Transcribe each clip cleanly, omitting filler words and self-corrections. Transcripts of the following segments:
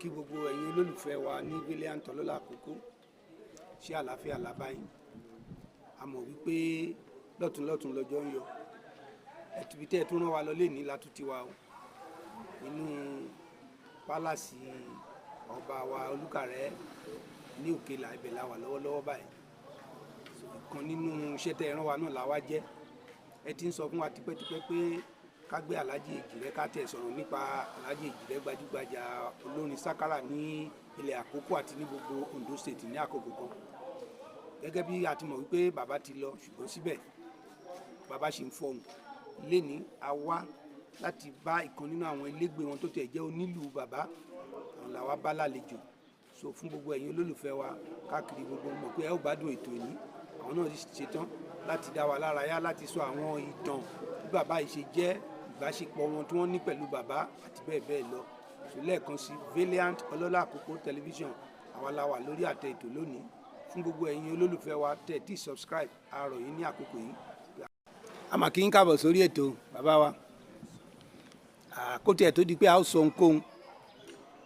kí gbogbo ẹ̀yin olólùfẹ́ wa ní Valiant Ọlọ́lá Àkókó ṣé àlàáfíà lábáyín. A mọ̀ wípé lọ́tùnlọ́tùn lọ́jọ́ ń yọ. Ẹ̀tùbítẹ́ tó rán wa lọ lé ní látútí wa o inú pálásì ọba wa Olúkàrẹ́ ní Òkèlà ibẹ̀ la wà lọ́wọ́lọ́wọ́ báyìí. Ìkan nínú iṣẹ́ tẹ́ rán wa náà la wá jẹ́. Ẹ ti ń sọ fún wa tipẹ́tipẹ́ pé ká gbé Alhaji Èjìrẹ́ ká tẹ̀ sọ̀rọ̀ nípa Alhaji Èjìrẹ́ gbajúgbajà olórin sákárà ní ilẹ̀ Àkókó àti ní gbogbo Ondo State ní àkókò kan. Gẹ́gẹ́ bí a ti mọ̀ wípé bàbá ti lọ ṣùgbọ́n síbẹ̀ bàbá ṣì ń fọhùn. Lénìí a wá láti bá ìkan nínú àwọn ilégbè wọn tó tẹ̀ jẹ́ onílù bàbá àwọn làwa bá lálejò. So fún gbogbo ẹ̀yin olólùfẹ́ wa káàkiri gbogbo mọ̀ pé ẹ ó gbádùn ètò yìí. Àwọn náà ti ṣetán láti dá wa lára yá láti sọ àwọn ìtàn bí bàbá yìí ṣe jẹ́ ìbáṣepọ̀ wọn tí wọ́n ní pẹ̀lú bàbá àti bẹ́ẹ̀ bẹ́ẹ̀ lọ. So lẹ́ẹ̀kan sí Valiant Ọlọ́lá Àkókó tẹlifíṣàn àwa la wà lórí àtẹ ètò lónìí. Fún gbogbo ẹ̀yin olólùfẹ́ wa tẹ̀ tí subscribe àárọ̀ yìí ní àkókò yìí. A mà kí ń káàbọ̀ sórí ètò bàbá wa. Àkótí ẹ̀ tó di pé a ó sọ ohunkóhun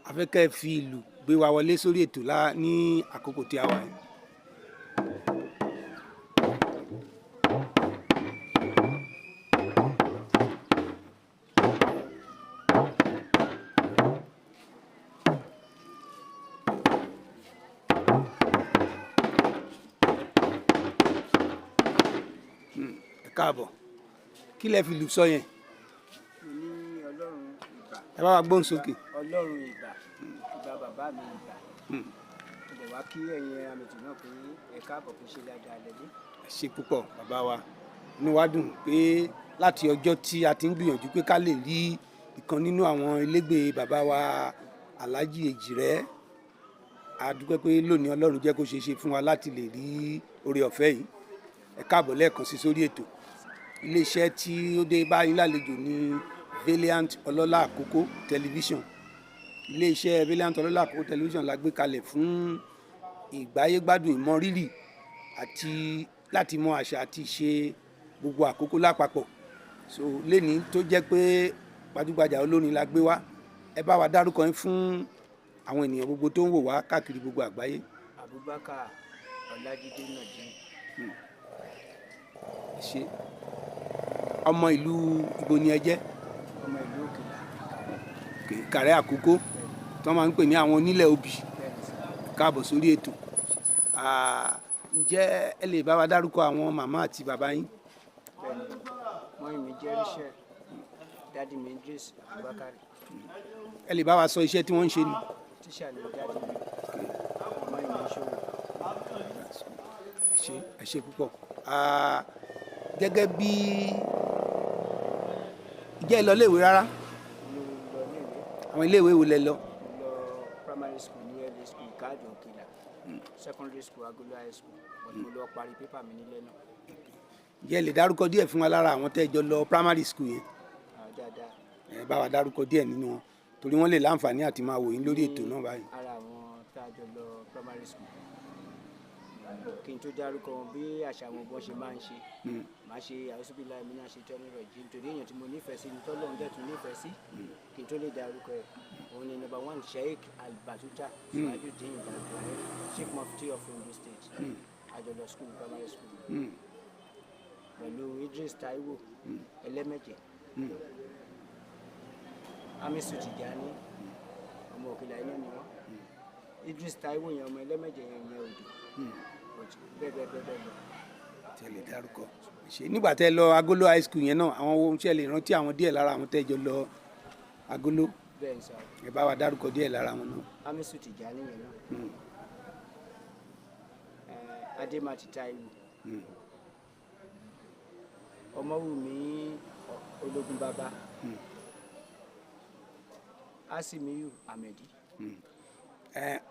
afẹ́kẹ́ fi ìlú gbé wa wọlé sórí ètò ní àkókò tí a wà yìí. Káàbọ̀ kí lẹ fi lù sọ yẹn. Ní Ọlọ́run ìgbà. Ẹ bá wa gbóhùn sókè. Ọlọ́run ìgbà ìgbà bàbá mi ìgbà. Ìbẹ̀ wá kí ẹ̀yin àmìtì náà pé ẹ káàbọ̀ kó ṣe dáadáa lẹ́lẹ́. Ẹ ṣé púpọ̀ bàbá wa. Inú wa dùn pé láti ọjọ́ tí a ti ń gbìyànjú pé ká lè rí ìkan nínú àwọn ilégbè bàbá wa Alhaji Èjìrẹ́. A dúpẹ́ pé lónìí Ọlọ́run jẹ́ kó ṣeé ṣe fún wa láti lè rí oore ọ̀fẹ́ yìí. Ẹ káàbọ̀ lẹ́ẹ̀kan sí sórí ètò. Iléeṣẹ́ tí ó dé báyìí lálejò ní Valiant Ọlọ́lá Àkókó tẹlifíṣàn. Iléeṣẹ́ Valiant Ọlọ́lá Àkókó tẹlifíṣàn la gbé kalẹ̀ fún ìgbáyégbádùn ìmọrírì àti láti mọ àṣà àti ìṣe gbogbo Àkókó lápapọ̀. So lénìí tó jẹ́ pé gbajúgbajà olórin la gbé wá. Ẹ bá wa dárúkọ yín fún àwọn ènìyàn gbogbo tó ń wò wá káàkiri gbogbo àgbáyé. Abubakar Ọlájídé Nàìjíríà. Ṣé ọmọ ìlú ibo ni ẹ jẹ́? Ọmọ ìlú Òkèlà. Ìkàrẹ́ Àkókó tí wọ́n máa ń pè ní àwọn onílẹ̀ obì. Káàbọ̀ sórí ètò. Ǹjẹ́ ẹ lè bá wa dárúkọ àwọn màmá àti bàbá yín? Bẹ́ẹ̀ni, mọ́mì mi jẹ́ Rachel, dádì mi Idris Abubakar. Ẹ lè bá wa sọ iṣẹ́ tí wọ́n ń ṣe ni? Tíṣà ni dádì mi, mọ́mì mi ń ṣòwò. Ẹ ṣé púpọ̀. Gẹ́gẹ́ bí ìjẹ́ ẹ lọ iléèwé rárá? Mo lọ iléèwé. Àwọn iléèwé wo lẹ lọ? Mo lọ primary school ní LA school Káàdì Òkèlà, secondary school Agolo high school. Mo lọ parí pépà mi nílé náà. Ǹjẹ́ ẹ lè dárúkọ díẹ̀ fún wa lára àwọn tẹ́ jọ lọ primary school yẹn? Dáadáa. Ẹ bá wa dárúkọ díẹ̀ nínú wọn torí wọ́n lè láǹfààní àti máa wò yín lórí ètò náà báyìí. Ara àwọn tá a jọ lọ primary school. Kí n tó dárúkọ wọn bí àṣà wọn bọ́n ṣe máa ń ṣe. Màá ṣe àwòsíbílà mi náà ṣe tọ́ni rẹ̀ jí nítorí èèyàn tí mo nífẹ̀ẹ́ sí ni tọ́lọ́run dẹ̀ tún nífẹ̀ẹ́ sí. Kí n tó lè dárúkọ ẹ̀ òun ni number 1 Sheikh Al-Batuta Sirajuddin Balogun, Chief Mufti of Ondo State. Àjọlọ school primary school. Pẹ̀lú Idris Taiwo Ẹlẹ́mẹ̀jẹ. Hamisu Tijani ọmọ Òkèlà iná ni wọ́n. Idris Taiwo yẹn ọmọ Ẹlẹ́mẹ̀jẹ yẹn Odò. Bẹ́ẹ̀ lọ. Tí ẹ lè dárúkọ. Nígbà tẹ́ lọ Agolo high school yẹn náà àwọn ohun tí ẹ lè rántí àwọn díẹ̀ lára àwọn tẹ́ jọ lọ Agolo. Bẹ́ẹ̀ sọ. Ẹ bá wa dárúkọ díẹ̀ lára wọn náà. Hamisu Tijani yẹn náà. Ademati Taiwo. Ọmọwùmí Ológun Bàbá. Asimiyu Ahmedi.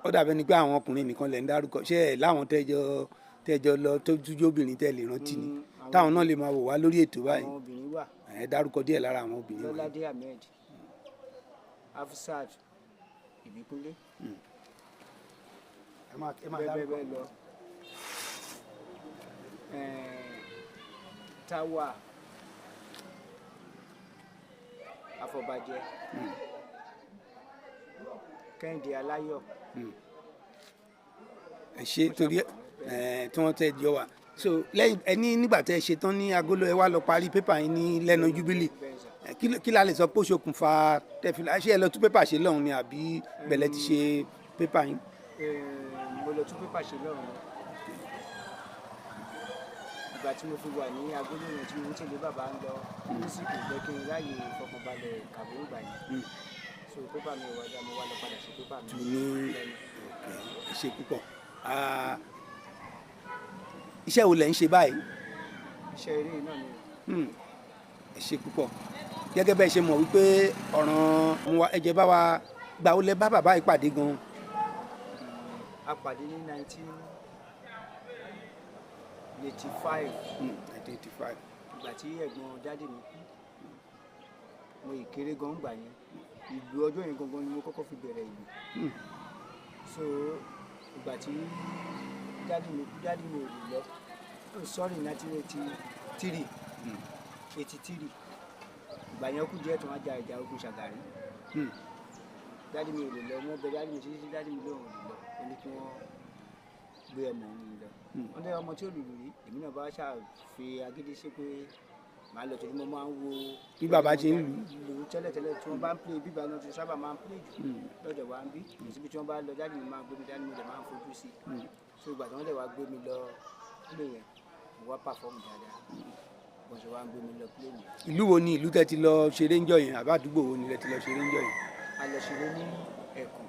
Ó dàbẹ́ ni pé àwọn ọkùnrin nìkan lẹ̀ ń dárúkọ ṣé ẹ̀ láwọn tẹ́jọ lọ tó tújú obìnrin tẹ́ lè rántí ni táwọn náà lè máa wò wá lórí ètò báyìí. Àwọn obìnrin wà. Ẹ dárúkọ díẹ̀ lára àwọn obìnrin wọn. Lọ́ládé Ahmed, Afusat Ìbíkúnlé. Bẹ́ẹ̀ lọ. Táwà Afọbajẹ. Kẹ́hìndé Aláyọ̀. ẹ ṣe torí tí wọ́n tẹ̀ jọ wà so lẹ́yìn ẹni nígbà tẹ́ ẹ ṣe tán ní Agolo ẹ wá lọ parí pépà yín ní lẹ́nu Jubilee kí la lè sọ pé ó ṣokùnfà tẹ̀fìlà ṣé ẹ lọ tún pépà ṣe lọ́hùn ni àbí bẹ̀lẹ̀ ti ṣe pépà yín. Mo lọ tún pépà ṣe lọ́hùn ìgbà tí mo fi wà ní Agolo yẹn tí mo ń tẹ̀lé bàbá ń lọ mísíkì jẹ́ kí n ráàyè fọkànbalẹ̀ kàwé ìgbà yẹn so pépà mi ò wájà mo wá lọ padà ṣe pépà mi. tù ní ṣe púpọ̀ iṣẹ́ wo lẹ̀ ń ṣe báyìí. iṣẹ́ eré náà ni. ẹ ṣe púpọ̀ gẹ́gẹ́ bẹ́ẹ̀ ṣe mọ̀ wípé ọ̀ràn ẹ̀jẹ̀ bá wa gbà ó lẹ bá bàbá yìí pàdé gan. A pàdé ní 1985. 1985. ìgbà tí ẹ̀gbọ́n dáàdì mi kú mo ìkéré gan gbà yẹn ìlú ọjọ́ yẹn gangan ni mo kọ́kọ́ fi bẹ̀rẹ̀ ìlú. So ìgbà tí dáàdì mi kú dáàdì mi ò lè lọ sorry 1983. 83 ìgbà yẹn kú díẹ̀ tó wá ja ìjà ogun Ṣàgàrí. Dáàdì mi ò lè lọ wọ́n bẹ dáàdì mi títí dáàdì mi lóhùn ò lè lọ ó ní kí wọ́n gbé ọmọ òun lọ. wọ́n lé ọmọ tí ò lùlù rí èmi náà bá ṣàfi agídí ṣe pé màá lọ torí mo máa ń wo bí bàbá ṣe ń lù tẹ́lẹ̀tẹ́lẹ̀ tí wọ́n bá ń play bíbá náà ti sábà máa ń play jù lọ́dọ̀ wa ń bí síbi tí wọ́n bá lọ dáàdì mi máa gbé mi dáàdì mi dẹ̀ máa ń fojú sí so ìgbà tí wọ́n dẹ̀ wá gbé mi lọ play yẹn mo wá perform dáadáa bọ́n ṣe wá ń gbé mi lọ play yẹn. ìlú wo ni ìlú tẹ́ ti lọ ṣeré ńjọ́ yẹn àbá àdúgbò wo ni lẹ ti lọ ṣeré ńjọ́ yẹn. A lọ ṣeré ní Ẹ̀kọ́.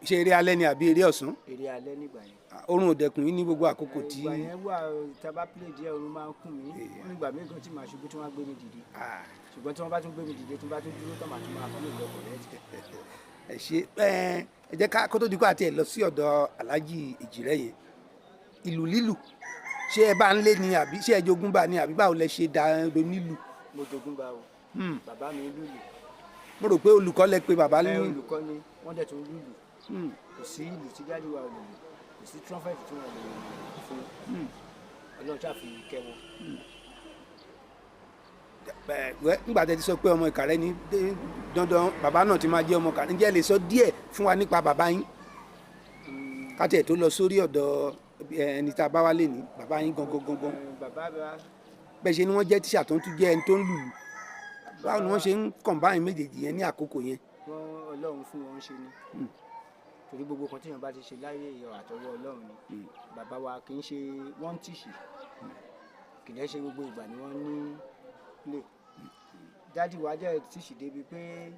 ṣe eré alẹ́ ni àbí eré ọ̀sán. Eré alẹ́ nígbà yẹn. Oorun òdẹkùn yín ní gbogbo àkókò tí. ìgbà yẹn wà tábà play díẹ̀ oorun máa ń kùn mí nígbà míì gan tí màá ṣubú tí wọ́n á gbé mi dìde ṣùgbọ́n tí wọ́n bá tún gbé mi dìde tí wọ́n bá tún dúró tán màá tún máa fún mi lọ kọ̀rẹ́tì. ẹ ṣe ẹ jẹ́ ká kó tó di kó àti ẹ̀ lọ sí ọ̀dọ̀ Alhaji Èjìrẹ́ yẹn ìlù lílù ṣé ẹ bá ń lé ni àbí ṣé ẹ jogún bá ni àbí báwo lẹ ṣe da ẹ̀rọ nílù. Mo jogún bá o bàbá mi lùlù. Mo rò pé olùkọ́ lẹ pé bàbá ní. Olùkọ́ ni wọ́n dẹ̀ tún lùlù kò sí ìlù tí dáàdì wa ò lè lù kò sí trumpet tí wọ́n lè lù fún Ọlọ́run ṣáà fi kẹ́ wọn. nígbà tẹ́ ti sọ pé ọmọ Ìkàrẹ́ ni dandan bàbá náà ti máa jẹ́ ọmọ Ìkàrẹ́ ǹjẹ́ ẹ lè sọ díẹ̀ fún wa nípa bàbá yín ká tiẹ̀ tó lọ sórí ọ̀dọ̀ ẹni tá a bá wá lè ní bàbá yín gangan. Bàbá bẹ́ẹ̀ ṣe ni wọ́n jẹ́ tíṣà tó ń tún jẹ́ ẹni tó ń lùlù báwo ni wọ́n ṣe ń kọ̀ǹbáyìn méjèèjì yẹn ní àkókò yẹn. Ọlọ́run fún wọn ṣe ni torí gbogbo kan tíyàn bá ti ṣe láyé ìyọ̀ àtọwọ́ Ọlọ́run ni bàbá wa kì í ṣe wọ́n tíṣì kì í ṣe gbogbo ìgbà ni wọ́n ní play. Dádì wa jẹ́ tíṣì débi pé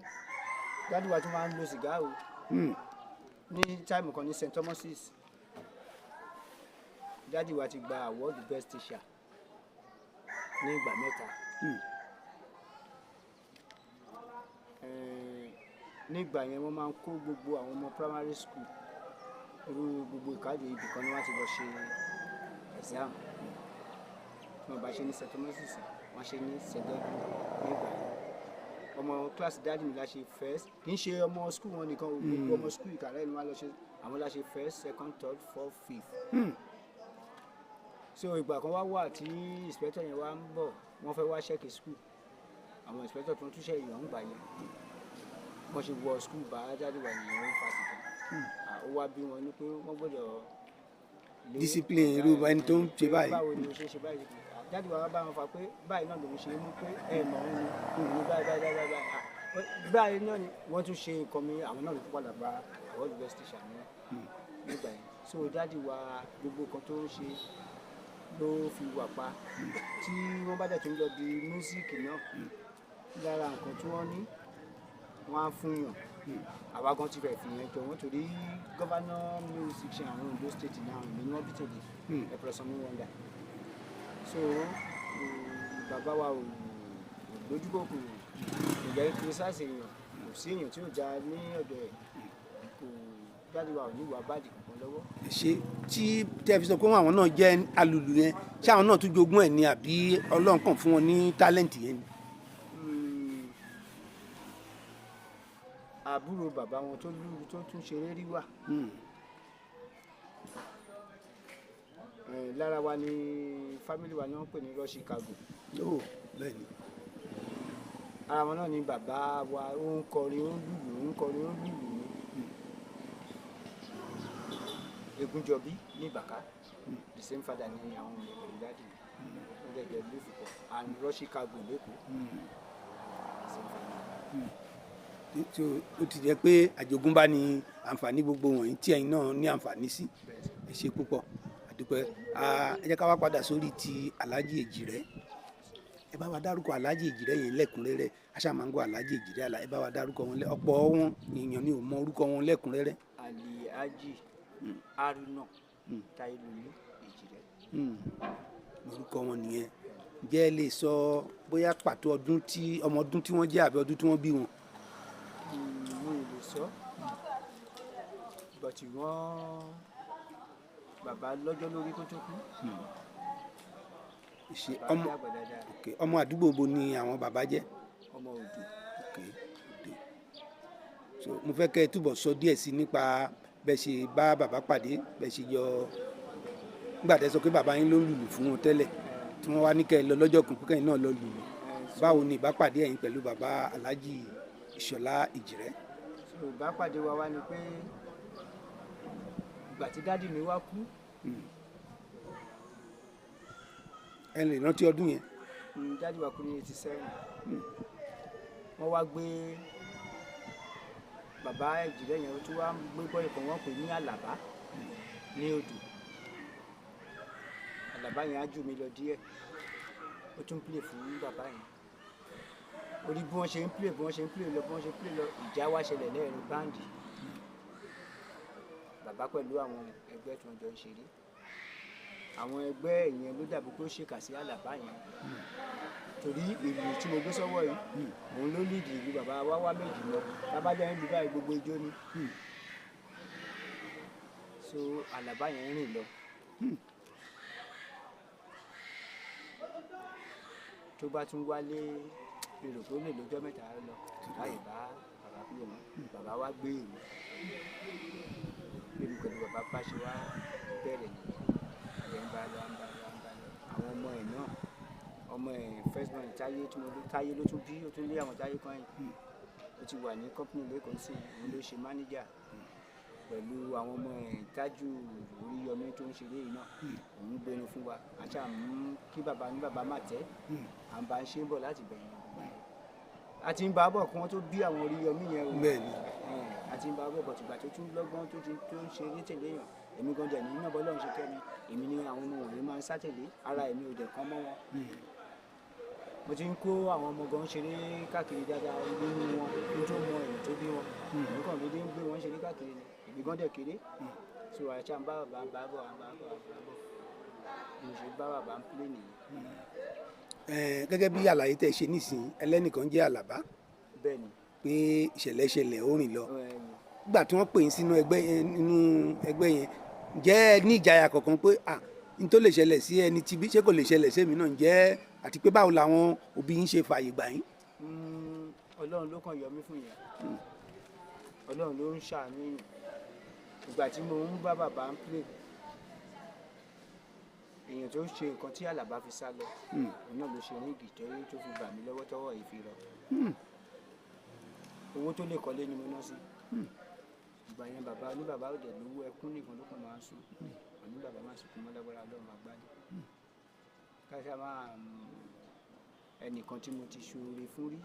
dádì wa tún máa ń lo sìgá o ní táìmù kan ní St. Thomas's dádì wa ti gba award best teacher ní ìgbà mẹ́ta. Nígbà yẹn wọ́n máa ń kó gbogbo àwọn ọmọ primary school irú gbogbo Ìkádò ibì kan ni wọ́n ti lọ ṣe exam tí wọ́n bá ṣe ní St. Thomas's wọ́n ṣe ní sẹ̀dẹ́gì nígbà yẹn ọmọ kíláàsì dáàdì mi la ṣe first kì í ṣe ọmọ school wọn nìkan gbogbo ọmọ school Ìkàrẹ́ ni wọ́n lọ ṣe àwọn la ṣe first second third fourth fifth. So ìgbà kan wá wà tí inspector yẹn wá ń bọ̀ wọ́n fẹ́ wá ṣẹ́kì school àwọn inspector tó ń túṣe ìyọ̀ ń gbà yẹn wọ́n ṣe wọ school bá jáde wà ní ìwọ̀n fásitì ó wá bí wọn ní pé wọ́n gbọ́dọ̀ discipline irú ẹni tó ń ṣe báyìí. báwo ni o ṣe ṣe báyìí jáde wà bá wọn fà pé báyìí náà lòun ṣe é mú pé ẹ mọ̀ ọ́n ni òun ní báyìí náà ni wọ́n tún ṣe nǹkan mi àwọn náà ló tún padà bá àwọn university ṣàmì nígbà yẹn so jáde wà gbogbo kan tó ń ṣe ló fi wà pa tí wọ́n bá dẹ̀ tún lọ di mísíkì náà lára nǹkan tí wọ́n ní wọ́n á fún yàn àwa gan ti fẹ́ fi yẹn jọ wọ́n torí gọ́vánà music ṣe àwọn Ondo state náà ní wọ́n bí tèlé ẹ̀pẹ̀rẹ̀sán ní wọ́ndà so bàbá wa ò lójúbò kò jẹ́ kírísàsì èèyàn kò sí èèyàn tí ò já ní ọ̀dọ̀ ẹ̀ kò jáde wa ò ní ìwà báàdì kankan lọ́wọ́. ṣé tí tẹ́ fi sọ pé àwọn náà jẹ́ alùlù yẹn ṣé àwọn náà tún jogún ẹ̀ ni àbí Ọlọ́run kàn fún wọn ní tálẹ́ǹtì yẹn ni. Àbúrò bàbá wọn tó lù tó tún ṣeré rí wà lára wa ni fámìlì wa ni wọ́n pè ní Rush Chicago. bẹ́ẹ̀ni. ara wọn náà ni bàbá wa ó ń kọrin ó ń lùlù ó ń kọrin ó ń lùlù ní Egunjọbí ní Ìbàká the same father ni àwọn ọmọ ìlú dáàdì ó dẹ̀jẹ̀ ìlú ìfipọ̀ and Chicago lẹ́kọ̀ọ́ same family. tó ó ti jẹ́ pé àjogúnbá ni àǹfààní gbogbo wọ̀nyí tí ẹ̀yin náà ní àǹfààní sí ẹ ṣe púpọ̀ àdúpẹ́. Ẹ jẹ́ ká wá padà sórí ti Alhaji Èjìrẹ́. Ẹ bá wa dárúkọ Alhaji Èjìrẹ́ yẹn lẹ́kùnrẹ́rẹ́ aṣáàmángó Alhaji Èjìrẹ́ ẹ bá wa dárúkọ wọn ọ̀pọ̀ wọn èèyàn ni ò mọ orúkọ wọn lẹ́kùnrẹ́rẹ́. Alhaji Haruna Tailulu Èjìrẹ́. Orúkọ wọn nìyẹn. Ǹjẹ́ ẹ lè sọ bóyá pàtó ọmọ ọdún tí wọ́n jẹ́ àbí ọdún tí wọ́n bí wọn? Mo lè sọ bọ̀tì wọ́n bàbá lọ́jọ́ lórí kó tó kú. Ọmọ àdúgbò bo ni àwọn bàbá jẹ́? Ọmọ Òdò. So mo fẹ́ kẹ́ ẹ túbọ̀ sọ díẹ̀ sí nípa bẹ́ẹ̀ ṣe bá bàbá pàdé bẹ́ẹ̀ ṣe yọ nígbà tẹ́ sọ pé bàbá yín ló ń lùlù fún wọn tẹ́lẹ̀ tí wọ́n wá ní kẹ́ ẹ lọ lọ́jọ́ kan kẹ́yìn náà lọ lùlù. Báwo ni ìbápàdé ẹ̀yin pẹ̀lú bàbá Alhaji Ìṣọ̀lá Èjìrẹ́? So ìbápàdé wa wá ni pé ìgbà tí dádì mi wá kú. Ẹ lè rántí ọdún yẹn? Dádì wa kú ní 87. Wọ́n wá gbé bàbá Èjìrẹ́ yẹn tó wá gbé bọ́ ìkan wọn pè ní Àlàbá ní Odò. Àlàbá yẹn á jù mí lọ díẹ̀ ó tún play fún bàbá yẹn orí bí wọ́n ṣe ń play lọ ìjà wá ṣẹlẹ̀ lẹ́ẹ̀rin báńdì bàbá pẹ̀lú àwọn ẹgbẹ́ tí wọ́n jọ ń ṣeré àwọn ẹgbẹ́ yẹn ló dàbí pé ó ṣèkà sí Àlàbá yẹn torí ìlú tí mo gbé sọ́wọ́ yìí òun ló lídìí ìlú bàbá wa wá méjì lọ tábàjá ń lu báyìí gbogbo ijó ni so Àlàbá yẹn rìn lọ tó bá tún wálé èrò tó lè lọ́jọ́ mẹ́ta lọ láì bá bàbá pílẹ̀ mọ́ bàbá wa gbé èrò pẹ̀lú bàbá bá ṣe wá bẹ̀rẹ̀ ẹ̀ ń bá lọ àwọn ọmọ ẹ̀ náà ọmọ ẹ̀ first born Táyé ló tún bí ó tún lé àwọn Táyé kan yìí ó ti wà ní company lẹ́kọ̀ọ́ sí òun ló ṣe manager pẹ̀lú àwọn ọmọ ẹ̀ Tájù Oríyọmí tó ń ṣeré yìí náà òun gbénu fún wa àti àmú kí bàbá ní bàbá má tẹ́ à ń bá ń ṣe ń bọ̀ láti bẹ̀rẹ̀ àti ń bá bọ̀ kí wọ́n tó bí àwọn Oríyọmí yẹn o àti ń bá bọ̀ bọ̀ tìgbà tó tún lọ́gbọ́n tó ń ṣe eré tẹ̀lé yàn èmi gan dẹ̀ ní iná bọ́lọ́ ń ṣe kẹ́mi èmi ni àwọn ọmọ òní máa ń sátẹ̀lé ara èmi ò dẹ̀ kán mọ́ wọn mo ti ń kó àwọn ọmọ gan ṣeré káàkiri dáadáa nínú wọn kí n tó mọ èyí tó bí wọn èmi kàn dédé ń gbé wọn ṣeré káàkiri ni èmi gan dẹ̀ kéré so àṣà ń bá bàbá ń bọ̀ mo ṣe bá bàbá ń pílé nìyí. Gẹ́gẹ́ bí àlàyé tẹ́ ṣe nísìnyí ẹlẹ́nìkan jẹ́ Àlàbá bẹ́ẹ̀ni pé ìṣẹ̀lẹ̀ ó rìn lọ nígbà tí wọ́n pè yín sínú ẹgbẹ́ yẹn jẹ́ ní ìjayà kọ̀ọ̀kan pé n tó lè ṣẹlẹ̀ sí ẹni tí bí ṣé kò lè ṣẹlẹ̀ sí èmi náà jẹ́ àti pé báwo làwọn òbí yín ṣe fààyè gbà yín. Ọlọ́run ló kàn yọ mí fún yẹn Ọlọ́run ló ń ṣàánú yìí ìgbà tí mo ń bá bàbá ń play èèyàn tó ṣe nǹkan tí Àlàbá fi sá lọ òun náà ló ṣe ní ìdìtẹ́rí tó fi bà mí lọ́wọ́ tọ́wọ́ yìí fi rọ owó tó lè kọ́lé ni mo ná sí ìgbà yẹn bàbá ní bàbá òde lówó ẹkún nìkan ló kàn máa ń sùn òní bàbá máa sunkún mọ́ lágbára Ọlọ́run àgbáyé káṣá máa ẹnìkan tí mo ti ṣoore fún rí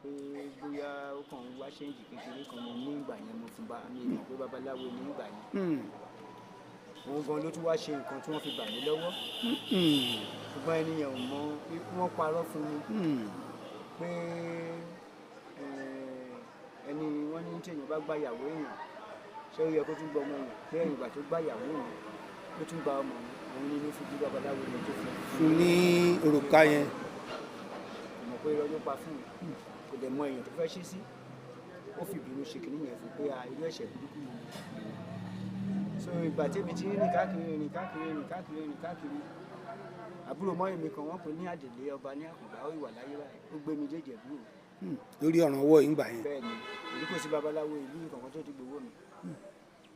pé bóyá ó kàn ń wá ṣéǹjì kékeré kan mo ní ìgbà yẹn mo fún bá mi mọ̀ pé babaláwo ní ìgbà yẹn òun gan ló tún wá ṣe nǹkan tí wọ́n fi bà mí lọ́wọ́ ṣùgbọ́n ẹnìyẹn ò mọ wọ́n parọ́ fún mi pé ẹni wọ́n ní tí èèyàn bá gbá ìyàwó èèyàn ṣé ó yẹ kó tún gba ọmọ èèyàn pé ẹ̀yìn ìgbà tó gbá ìyàwó èèyàn ó tún gba ọmọ òun ní ló fi bí babaláwo ní tó fún ní òrùka yẹn kò mọ̀ pé irọ́ ló pa fún mi kò dẹ̀ mọ èèyàn tó fẹ́ ṣe sí ó fi ìbínú ṣe kìíní yẹn fún pé irú ẹ̀ṣẹ̀ burúkú yìí so ìgbà tẹ́bi tí rìn káàkiri àbúrò mọ́rin mi kan wọ́n pè ní Àdèlé ọba ní Àkùngbá ó ìwà láyé báyìí ó gbé mi dé Ìjẹ̀bú lórí ọ̀ràn ọwọ́ yìí ń gbà yẹn. bẹ́ẹ̀ni èyí kò sí babaláwo ìlú kankan tó ti gbowó mi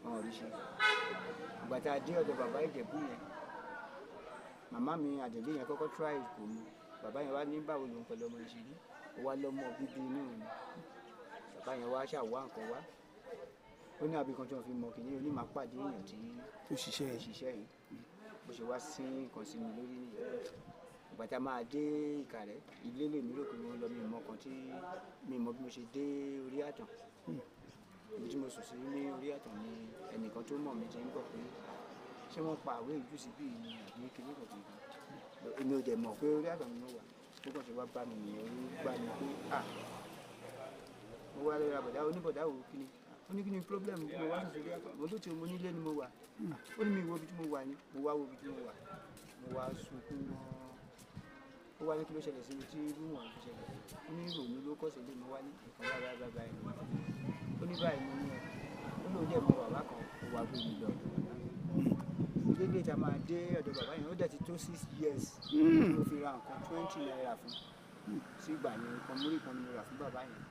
wọn ò rí ṣe ìgbà tá a dé ọ̀dọ̀ bàbá Ìjẹ̀bú yẹn màmá mi Àdèlé yẹn kọ́kọ́ try kò mú bàbá yẹn wá ní báwo lòun pẹ̀lú ọmọ ìṣèlú ó wá lọ́mọ bíbí inú mi bàbá yẹn wá ṣàwá nǹkan wá ó ní àbí kan tí wọ́n fi mọ kìíní ó ní máa pàdé èèyàn tí ó ṣiṣẹ́ yìí bó ṣe wá sí nǹkan sí mi lórí nìyẹn ìgbà tá a máa dé Ìkàrẹ́ ilé lèmi rò pé wọ́n lọ mi mọ kan tí mi mọ bí mo ṣe dé orí àtàn ibi tí mo sùn sí ní orí àtàn ni ẹnìkan tó mọ̀ mi ti ń bọ̀ pé ṣé wọ́n pa àwé ìjú sí bí ni àbí kíní kan kìí èmi ò dẹ̀ mọ̀ pé orí àtàn mi ló wà ó kàn ṣe wá bá mi nìyẹn orí gbá mi pé mo wá lórí àbọ̀dá oníbọ̀dá òru kíni ó ní kí ni problem mo wá sùn sórí àtàn mo tó ti mo nílé ni mo wà ó ní mi wo ibi tí mo wà ni mo wá wo ibi tí mo wà mo wá sunkún wọn ó wá ní kí ló ṣẹlẹ̀ sí mi tí irú wọn fi ṣẹlẹ̀ ó ní ìrònú ló kọ́ sílé mo wá ní nǹkan báyìí ó ní báyìí mo ní ẹ ó lóun dẹ̀ mọ bàbá kan ó wá gbé mi lọ dédé tá a máa dé ọ̀dọ̀ bàbá yẹn ó dẹ̀ ti tó 6 years mo fi ra nǹkan 20 naira fún sí ìgbà yẹn nǹkan múrí kan ni mo rà fún bàbá yẹn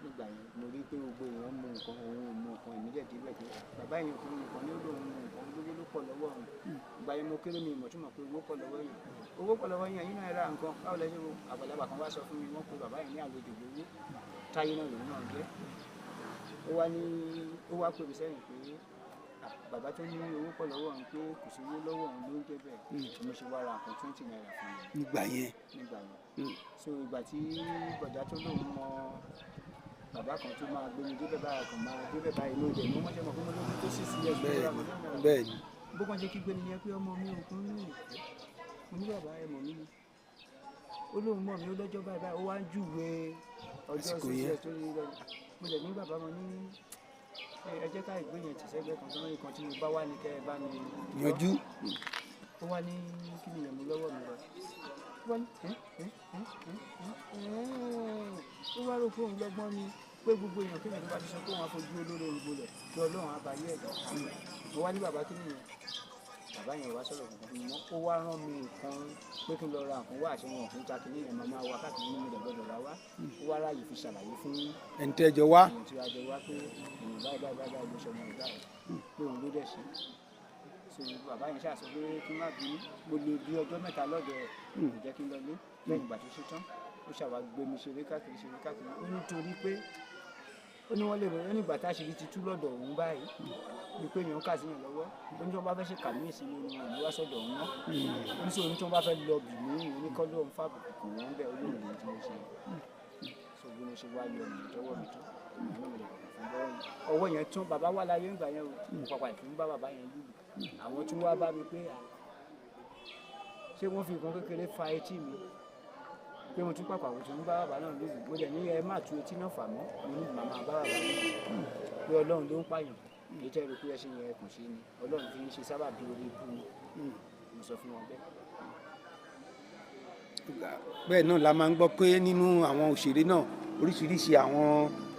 nígbà yẹn mo rí pé gbogbo èèyàn mú nǹkan òun ò mú nǹkan èmi dẹ̀ débẹ̀ pé bàbá yẹn kò mú nǹkan ní ó lóun mú nǹkan gbogbo ló pọ̀ lọ́wọ́ òun ìgbà yẹn mo kéré mi ìmọ̀ túmọ̀ pé owó pọ̀ lọ́wọ́ yẹn yín náà ra nǹkan báwo lẹ ṣe wo àgbàlagbà kan wá sọ fún mi wọ́n pe bàbá yẹn ní àlejò gbowó táyé náà lòun náà jẹ́ ó wá pè mí sẹ́yìn pé bàbá tó ní owó pọ̀ lọ́wọ́ òun pé kò sí owó lọ́wọ́ òun ló ń jẹ́ bẹ́ẹ̀ mo ṣe wá ra nǹkan 20 naira fún mi nígbà yẹn so ìgbà tí bọ̀dá tó lóun mọ bàbá kan tó máa gbé mi débẹ̀ báyà kan máa débẹ̀ báyìí ló dẹ̀ mọ́ mọ́ṣẹ́ mọ́ fún mi lójú tó sì sí ẹgbẹ́ bẹ́ẹ̀ ni bó kàn jẹ́ kí gbé nìyẹn pé ọmọ mi ò kún ní ìfẹ́ mo ní bàbá ẹ mọ̀ mí ni ó lóun mọ̀ mí ó lọ́jọ́ báyìí ó wá ń júwe ọjọ́ sísẹ tó rí rẹ mo lè ní bàbá wọn ní ẹ jẹ́ ká ìgbé yẹn tìṣẹ́gbẹ́ kan tó lóyún kan tí mo bá wà ní kẹ́ ẹ bá mi yanjú ó wá ní kí ni ìyẹ̀mú lọ́wọ́ mi lọ ó wá rò pé òun lọ́gbọ́n ni pé gbogbo èèyàn kéèyàn tó bá ti sọ pé òun afojú olóró òyìnbó lẹ̀ kí Ọlọ́run abayé ẹ̀dá mo wá ní bàbá kí nìyẹn bàbá yẹn wá sọ̀rọ̀ kankan fún mi ó wá rán mi nǹkan pé kí n lọ ra nǹkan wá àti wọn òfin takí ní ìyẹn máa wá káàkiri nínú ilẹ̀ gbọ́dọ̀ ra wá ó wá ráàyè fi ṣàlàyé fún ẹni tẹ́ jọ wá èèyàn tí a jọ wá pé báyìí ló ṣọmọ ìgbà rẹ̀ pé òun ló dẹ̀ ṣe so bàbá yẹn ṣàṣọ pé kí n má bínú mo lè bí ọjọ́ mẹ́ta lọ́dọ̀ ẹ̀ kò jẹ́ kí n lọ lé lẹ́yìn ìgbà tó ṣe tán ó ṣàwá gbé mi ṣeré káàkiri ó nítorí pé ó ní wọ́n lè rẹ̀ nígbà tá a ṣe ti tú lọ́dọ̀ òun báyìí bí pé èèyàn kà sí yàn lọ́wọ́ ó ní tí wọ́n bá fẹ́ ṣe kàmíyèsí ní orí ìlú wá sọ́dọ̀ òun náà ó ní sọ ní tí wọ́n bá fẹ́ lọ bì ní oníkọ́lọ́ òun fàbùkù kò wọ́n bẹ́ẹ̀ olóòrùn ní tí mo ṣe so bí mo ṣe wá yọ ọ̀nà ìtọ́wọ́ mi tó ọwọ́ yẹn tún bàbá wà láyé ńgbà yẹn o mo pàpà ìfún bá bàbá yẹn lùlù àwọn tún wá bá mi pé ṣé wọ́n fi nǹkan kékeré fa etí mi pé mo tún pàpà wò tún bá bàbá náà lùlù mo dẹ̀ ní ẹ má tú etí náà fà mọ́ mo ní màmá bá bàbá náà pé Ọlọ́run ló ń pààyàn èyí tẹ́ ẹ rò pé ẹ ṣe yẹn kò ṣe ni Ọlọ́run fi ń ṣe sábà bí orí ikú mo sọ fún wọn bẹ́ẹ̀. bẹ́ẹ̀ náà la máa ń gbọ́ pé nínú àwọn òṣèré náà oríṣiríṣi àwọn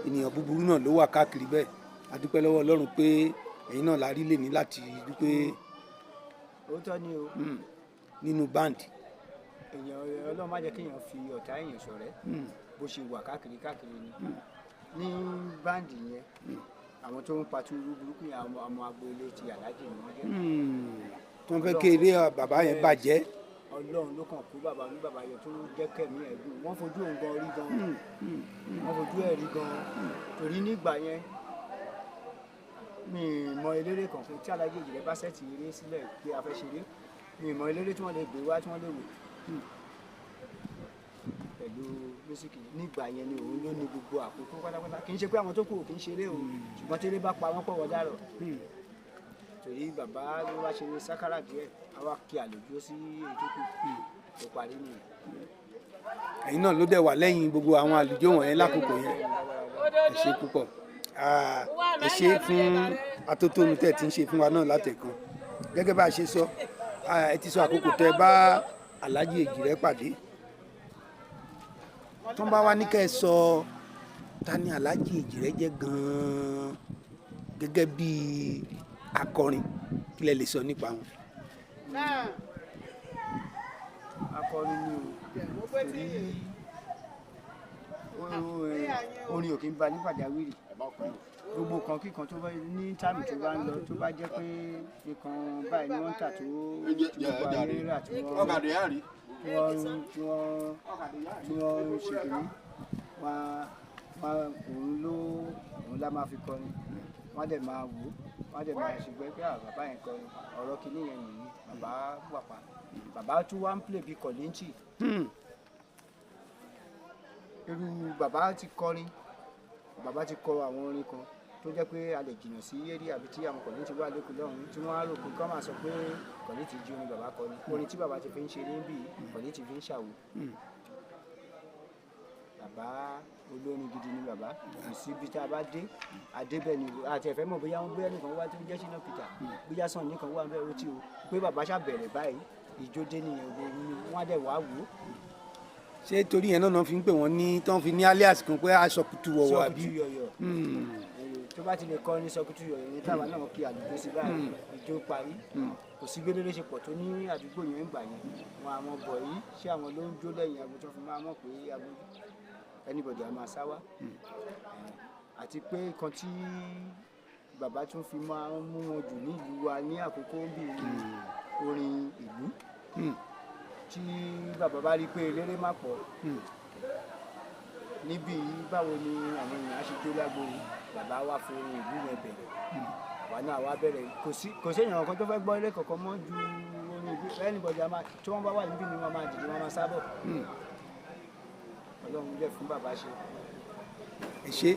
ènìyàn búburú náà ló wà káàkiri bẹ́ẹ̀ a dúpẹ́ lọ́wọ́ Ọlọ́run pé ẹ̀yin náà la rí lè ní láti dúpẹ́. òótọ́ ni o. nínú báǹdì. èèyàn Ọlọ́run má jẹ́ kéèyàn fi ọ̀tá èèyàn ṣọ̀rẹ́ bó ṣe wà káàkiri ni ní báǹdì yẹn àwọn tó ń patú burúkú yẹn àwọn ọmọ agboolé ti Aláàjì ni wọ́n jẹ́. tó ń fẹ́ kéré bàbá yẹn bàjẹ́. Ọlọ́run ló kàn kú bàbá ní bàbá yẹn tó jẹ́ kẹ̀mí ẹ̀ gùn wọ́n fojú òun gan rí gan wọ́n fojú ẹ̀ rí gan torí nígbà yẹn mi mọ eléré kankan tí Aláàjì Èjìrẹ́ bá sẹ́ẹ̀tì eré sílẹ̀ pé a fẹ́ ṣeré mi mọ eléré tí wọ́n lè gbé wá tí wọ́n lè wò pẹ̀lú mísíkì nígbà yẹn ni òun ló ní gbogbo àkókò pátápátá kì í ṣe pé àwọn tó kù kì í ṣeré o ṣùgbọ́n tí eré bá pa wọ́n pọ̀ wọ́n dárọ̀ torí bàbá ló wá ṣe sákárà díẹ̀ àwa kí àlòjó sí ètòkù tó parí nìyẹn. ẹ̀yin náà ló dẹ̀ wà lẹ́yìn gbogbo àwọn àlùjó wọ̀nyẹn lákòókò yẹn ẹ ṣé púpọ̀ ẹ ṣé fún atótónu tẹ̀ tí ń ṣe fún wa náà látẹ̀kan gẹ́gẹ́ bá a ṣe sọ ẹ ti sọ àkókò tẹ́ bá Aláàjì Èjìrẹ́ pàdé tó ń bá wá ní kẹ́ ẹ sọ ta ni Aláàjì Èjìrẹ́ jẹ́ gan-an gẹ́gẹ́ bí akọrin kí lẹ lè sọ nípa wọn. akọrin ni o orin ò kí ń ba ní pàjáwìrì gbogbo kan kíkan tó bá ní táàmì tó bá ń lọ tó bá jẹ́ pé nǹkan báyìí ni wọ́n ń tà tó ti gbogbo ayé rà tí wọ́n tí wọ́n ṣe kìíní òun la máa fi kọrin, wọ́n dẹ̀ máa wò ó, wọ́n dẹ̀ máa ṣùgbọ́n pé bàbá yẹn kọrin ọ̀rọ̀ kìíní yẹn nìyí, bàbá wà pa, bàbá tún wá ń play bí kọ̀lẹ́ńtì. Irú bàbá ti kọrin, bàbá ti kọ àwọn orin kan tó jẹ́ pé a lè jìnnà sí eré àbí tí àwọn kọ̀lẹ́ńtì wà lókè lọ́hùn tí wọ́n á rò pé kọ́ máa sọ pé kọ̀lẹ́ńtì jí orin bàbá kọrin, orin tí bàbá ti fi ń ṣe níbí kọ̀lẹ́ńtì fi ń ṣàwò. Bàbá olórin gidi ni bàbá, kò sí ibi tá a bá dé àdébẹ̀ ni àti ẹ̀fẹ́ mọ̀ bóyá wọ́n bóyá nìkan wá tó jẹ́ Shina Peter bóyá sàn nìkan wà bẹ́ẹ̀ ó tí o pé bàbá ṣàbẹ̀rẹ̀ báyìí ìjó dé nìyẹn òde wọ́n á dẹ̀ wá wò ó. ṣé torí yẹn náà fi ń pè wọ́n ní tí wọ́n fi ní alias kan pé aṣọ kutu wọ̀wọ̀ àbí. sọkùtù yọ̀yọ̀ tó bá ti lè kọ́ ní sọkùtù yọ̀yọ̀ ní táwa náà kí àdúgbò sí báyìí ìjó parí kò sí gbélé ṣe pọ̀ tó ní àdúgbò yẹn ń gbà yẹn wọn àwọn bọ̀ yìí ṣé àwọn ló ń jó lẹ́yìn aago tó fi máa mọ̀ pé aago anybody a máa sá wá àti pé nǹkan tí bàbá tún fi máa ń mú wọn jù nílùú wa ní àkókò bíi orin ìlú tí bàbá bá rí pé eléré má pọ̀ níbí báwo ni àwọn èèyàn á ṣe jó lágbo bàbá wá fún orin ìlú yẹn bẹ̀rẹ̀ wà náà wá bẹ̀rẹ̀ kò sí èèyàn kan tó fẹ́ gbọ́ ilé kankan mọ́ ju orin ìlú anybody tí wọ́n bá wà níbí ni wọ́n máa dìde wọ́n máa sábọ̀ Ọlọ́run jẹ́ fún bàbá ṣe. ẹ ṣe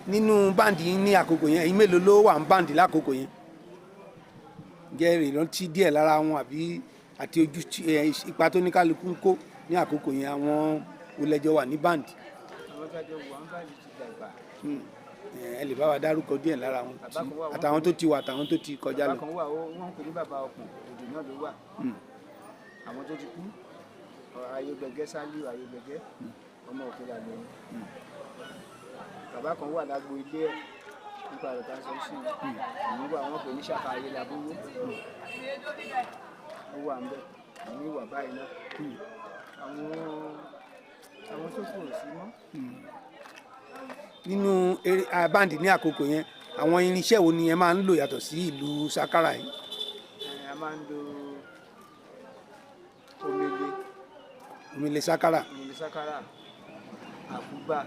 nínú báǹdì yín ní àkókò yẹn ẹ̀yin mélòó ló wà ń báǹdì lákòókò yẹn jẹ́ ìrántí díẹ̀ lára wọn àbí àti ojú ipa tó ní kálukú ń kó ní àkókò yẹn àwọn olẹ́jọ wà ní báǹdì. àwọn jáde wà ń báǹdì ti dàgbà. ẹ lè bá wa dárúkọ díẹ̀ lára wọn àtàwọn tó ti wà àtàwọn tó ti kọjá lọ. bàbá kan wà wọ́n ń pè ní bàbá ọkùn òdì náà ló wà àwọn tó ti kú Ayégbẹ̀gẹ́ Sálíù Ayégbẹ̀gẹ́ ọmọ òkè làgbẹ̀ bàbá kan wà lágbo ilé ẹ̀ nípa rẹ̀ ká sọ sí ìlú wà wọ́n pè ní Ṣàkà Ayélabúwó ó wà ń bẹ̀ àwọn ìwà báyìí náà àwọn tó kù ò sí mọ́. Nínú báǹdì ní àkókò yẹn àwọn irinṣẹ́ wo ni ẹ máa ń lò yàtọ̀ sí ìlú sákárà yìí? A máa ń lo omele sákárà, àkúgbà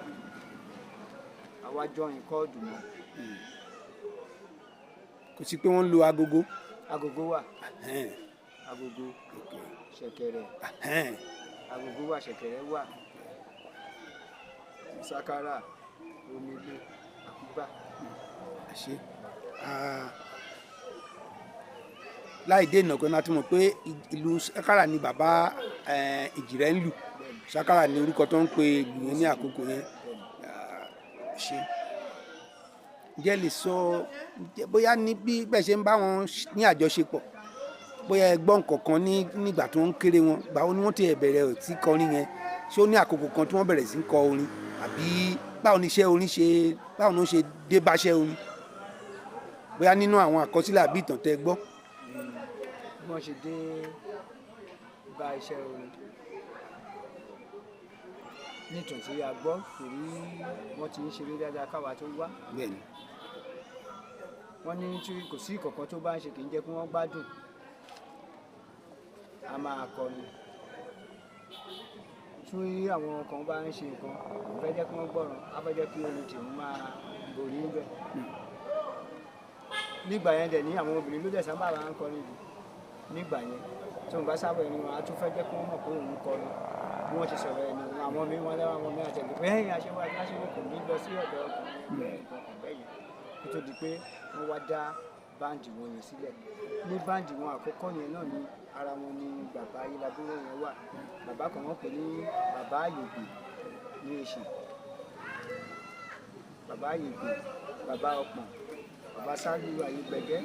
àwájọ ìkọọdù mọ. Kò sí pé wọ́n ń lo agogo. Agogo wà agogo ṣẹ̀kẹ̀rẹ̀ agogo wà ṣẹ̀kẹ̀rẹ̀ wà sákárà omele àkúgbà. Àṣé láì dé ìnàkọ́ náà ti mọ̀ pé ìlú sákárà ni bàbá Èjìrẹ́ ń lù. Sákárà ni orúkọ tó ń pe ìlú yẹn ní àkókò yẹn. Ṣé ǹjẹ́ lè sọ bóyá ní bí bẹ́ẹ̀ ṣe ń bá wọn ní àjọṣepọ̀ bóyá ẹ gbọ́ nǹkan kan nígbà tó ń kéré wọn báwo ni wọ́n ti bẹ̀rẹ̀ sí kọrin yẹn ṣé ó ní àkókò kan tí wọ́n bẹ̀rẹ̀ sí kọ orin àbí báwo ni iṣẹ́ orin ṣe báwo ni ó ṣe dé báṣẹ́ orin bóyá nínú àwọn àkọsílẹ̀ àbí ìtàn tẹ́ gbọ́. Bí wọ́n ṣe dé bá iṣẹ́ orin nítorí tí a gbọ́ torí wọ́n ti ń ṣeré dáadáa káwa tó wá. Bẹ́ẹ̀ni. Wọ́n ní tí kò sí ìkọ̀kan tó bá ń ṣe kì í jẹ́ kí wọ́n gbádùn a máa kọrin tí àwọn kan bá ń ṣe nǹkan kò fẹ́ jẹ́ kí wọ́n gbọ́ràn á fẹ́ jẹ́ kí orin tèmi máa borí ń bẹ̀. Nígbà yẹn dẹ̀ ní àwọn obìnrin ló dẹ̀ sábà máa ń kọrin jù nígbà yẹn tí wọ́n bá sábà ẹni wọn á tún fẹ́ jẹ́ kí wọ́n mọ̀ pé òun kọrin bí wọ́n ti sọ̀rọ̀ ẹni àwọn mi wọn lẹ́wọ̀n àwọn mi àtẹ̀lé pé ẹ̀yìn aṣẹ́wó aṣẹ́wó kò ní lọ sí ọ̀dọ̀ ọkùnrin bẹ́ẹ̀ yẹn kó tó di pé wọ́n wá dá báǹdì wọn yẹn sílẹ̀. Ní báǹdì wọn àkọ́kọ́ yẹn náà ni ara wọn ni bàbá Ayélabúwó yẹn wà bàbá kan wọ́n pè ní bàbá Àyègbè ní Èṣì bàbá Àyègbè bàbá Ọpọ̀n bàbá Sálíù Ayégbẹ̀gẹ́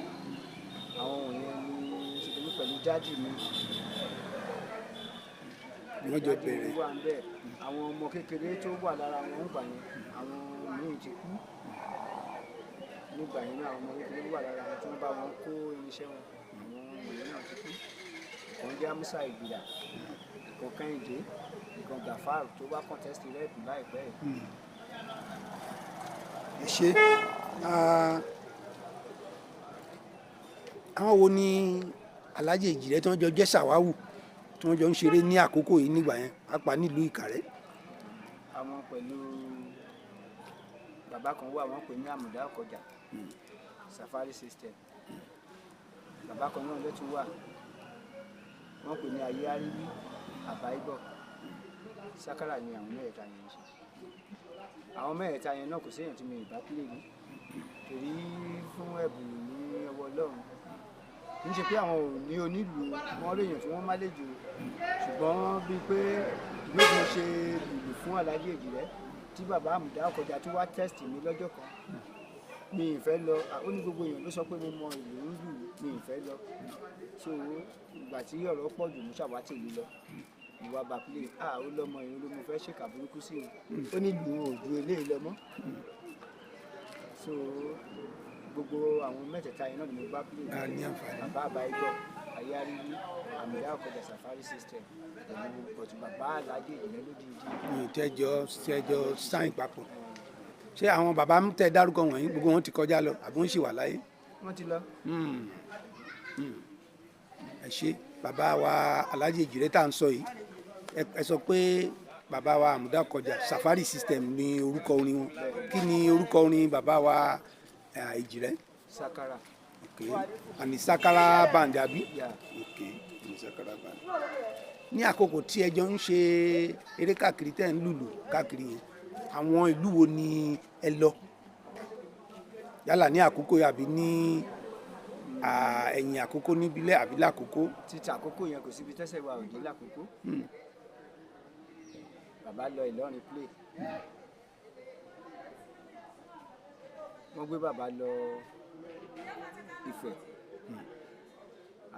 àwọn wọ̀nyẹn ni ṣètìlú pẹ̀lú jáàjì mi wọ́n jọ bẹ̀rẹ̀. wà ń bẹ̀ àwọn ọmọ kékeré tó wà lára wọn gbà yẹn àwọn míì ti kú nígbà yẹn náà àwọn ọmọ kékeré wà lára wọn tó ń bá wọn kó irinṣẹ́ wọn àwọn wọ̀nyẹn náà ti kú ìkan jẹ́ Amusa Ìgbìlà ìkan Kẹ́hìndé ìkan Gàfárù tó wá kọ́ńtẹ́sì rẹ́ẹ̀pù láìpẹ́ yìí. Ẹ ṣé àwọn wo ni Alhaji Èjìrẹ́ tí wọ́n jọ jẹ́ Sàwáwù tí wọ́n jọ ń ṣeré ní àkókò yìí nígbà yẹn pàápàá nílùú Ìkàrẹ́. àwọn pẹ̀lú bàbá kan wà wọ́n pè ní Àmùdá Ọ̀kọjà Safari System. Bàbá kan náà ló tún wà wọ́n pè ní Ayé Àríwí Àbáíbọ̀. Sákárà ni àwọn mẹ́ẹ̀ta yẹn ń ṣe. àwọn mẹ́ẹ̀ta yẹn náà kò séèyàn tí mi ì bá pílè rí torí fún ẹ̀bùn ní ọwọ́ Ọlọ́run kì í ṣe pé àwọn ò ní onílù wọn lèèyàn tí wọ́n má lè jù ṣùgbọ́n bíi pé bí mo ṣe lùlù fún Alhaji Èjìrẹ́ tí bàbá Àmùdá Ọ̀kọjà tó wá tẹ́sítì mi lọ́jọ́ kan mi ì fẹ́ lọ ó ní gbogbo èèyàn ló sọ pé mo mọ ìlú ń lù mi ì fẹ́ lọ so ìgbà tí ọ̀rọ̀ pọ̀ jù mo ṣàwátì mi lọ ìwà bàpilẹ̀ ó lọ́mọ ìlú ló mo fẹ́ ṣèkà burúkú sí i ó ní lù ú òdu eléyìí lọ mọ́ so gbogbo àwọn mẹ́tẹ̀ẹ̀ta yẹn náà ni mo bá pílè ní àǹfààní. bàbá Àbáíbọ̀ Ayé Àríwí Àmùdá Ọ̀kọjà Safari System pẹ̀lú ọ̀tún bàbá Alhaji Èjìrẹ́ lódìdí. mi ò tẹ́jọ́ sáìn papọ̀. ṣé àwọn bàbá tẹ́ dárúkọ wọ̀nyí gbogbo wọn ti kọjá lọ àbí wọ́n ṣì wà láyé? wọ́n ti lọ. ẹ ṣé bàbá wa Alhaji Èjìrẹ́ tá à ń sọ yìí ẹ sọ pé bàbá wa Àmùdá Ọ̀kọjà Safari System ni orúkọ orin wọn. kí ni orúkọ orin bàbá wa Èjìrẹ́? Sákárà. Okay. Àní Sákárà band àbí? Yeah. Okay. Àní Sákárà band. Ní àkókò tí ẹjọ́ ń ṣe eré káàkiri tẹ́ ń lùlù káàkiri yẹn àwọn ìlú wo ni ẹ lọ yálà ní àkókò yẹn àbí ní ẹ̀yìn àkókò níbílẹ̀ àbí lákòókò? títí àkókò yẹn kò síbi tẹ́sẹ̀ wa òde lákòókò. bàbá lọ Ìlọrin play. wọ́n gbé bàbá lọ Ifẹ̀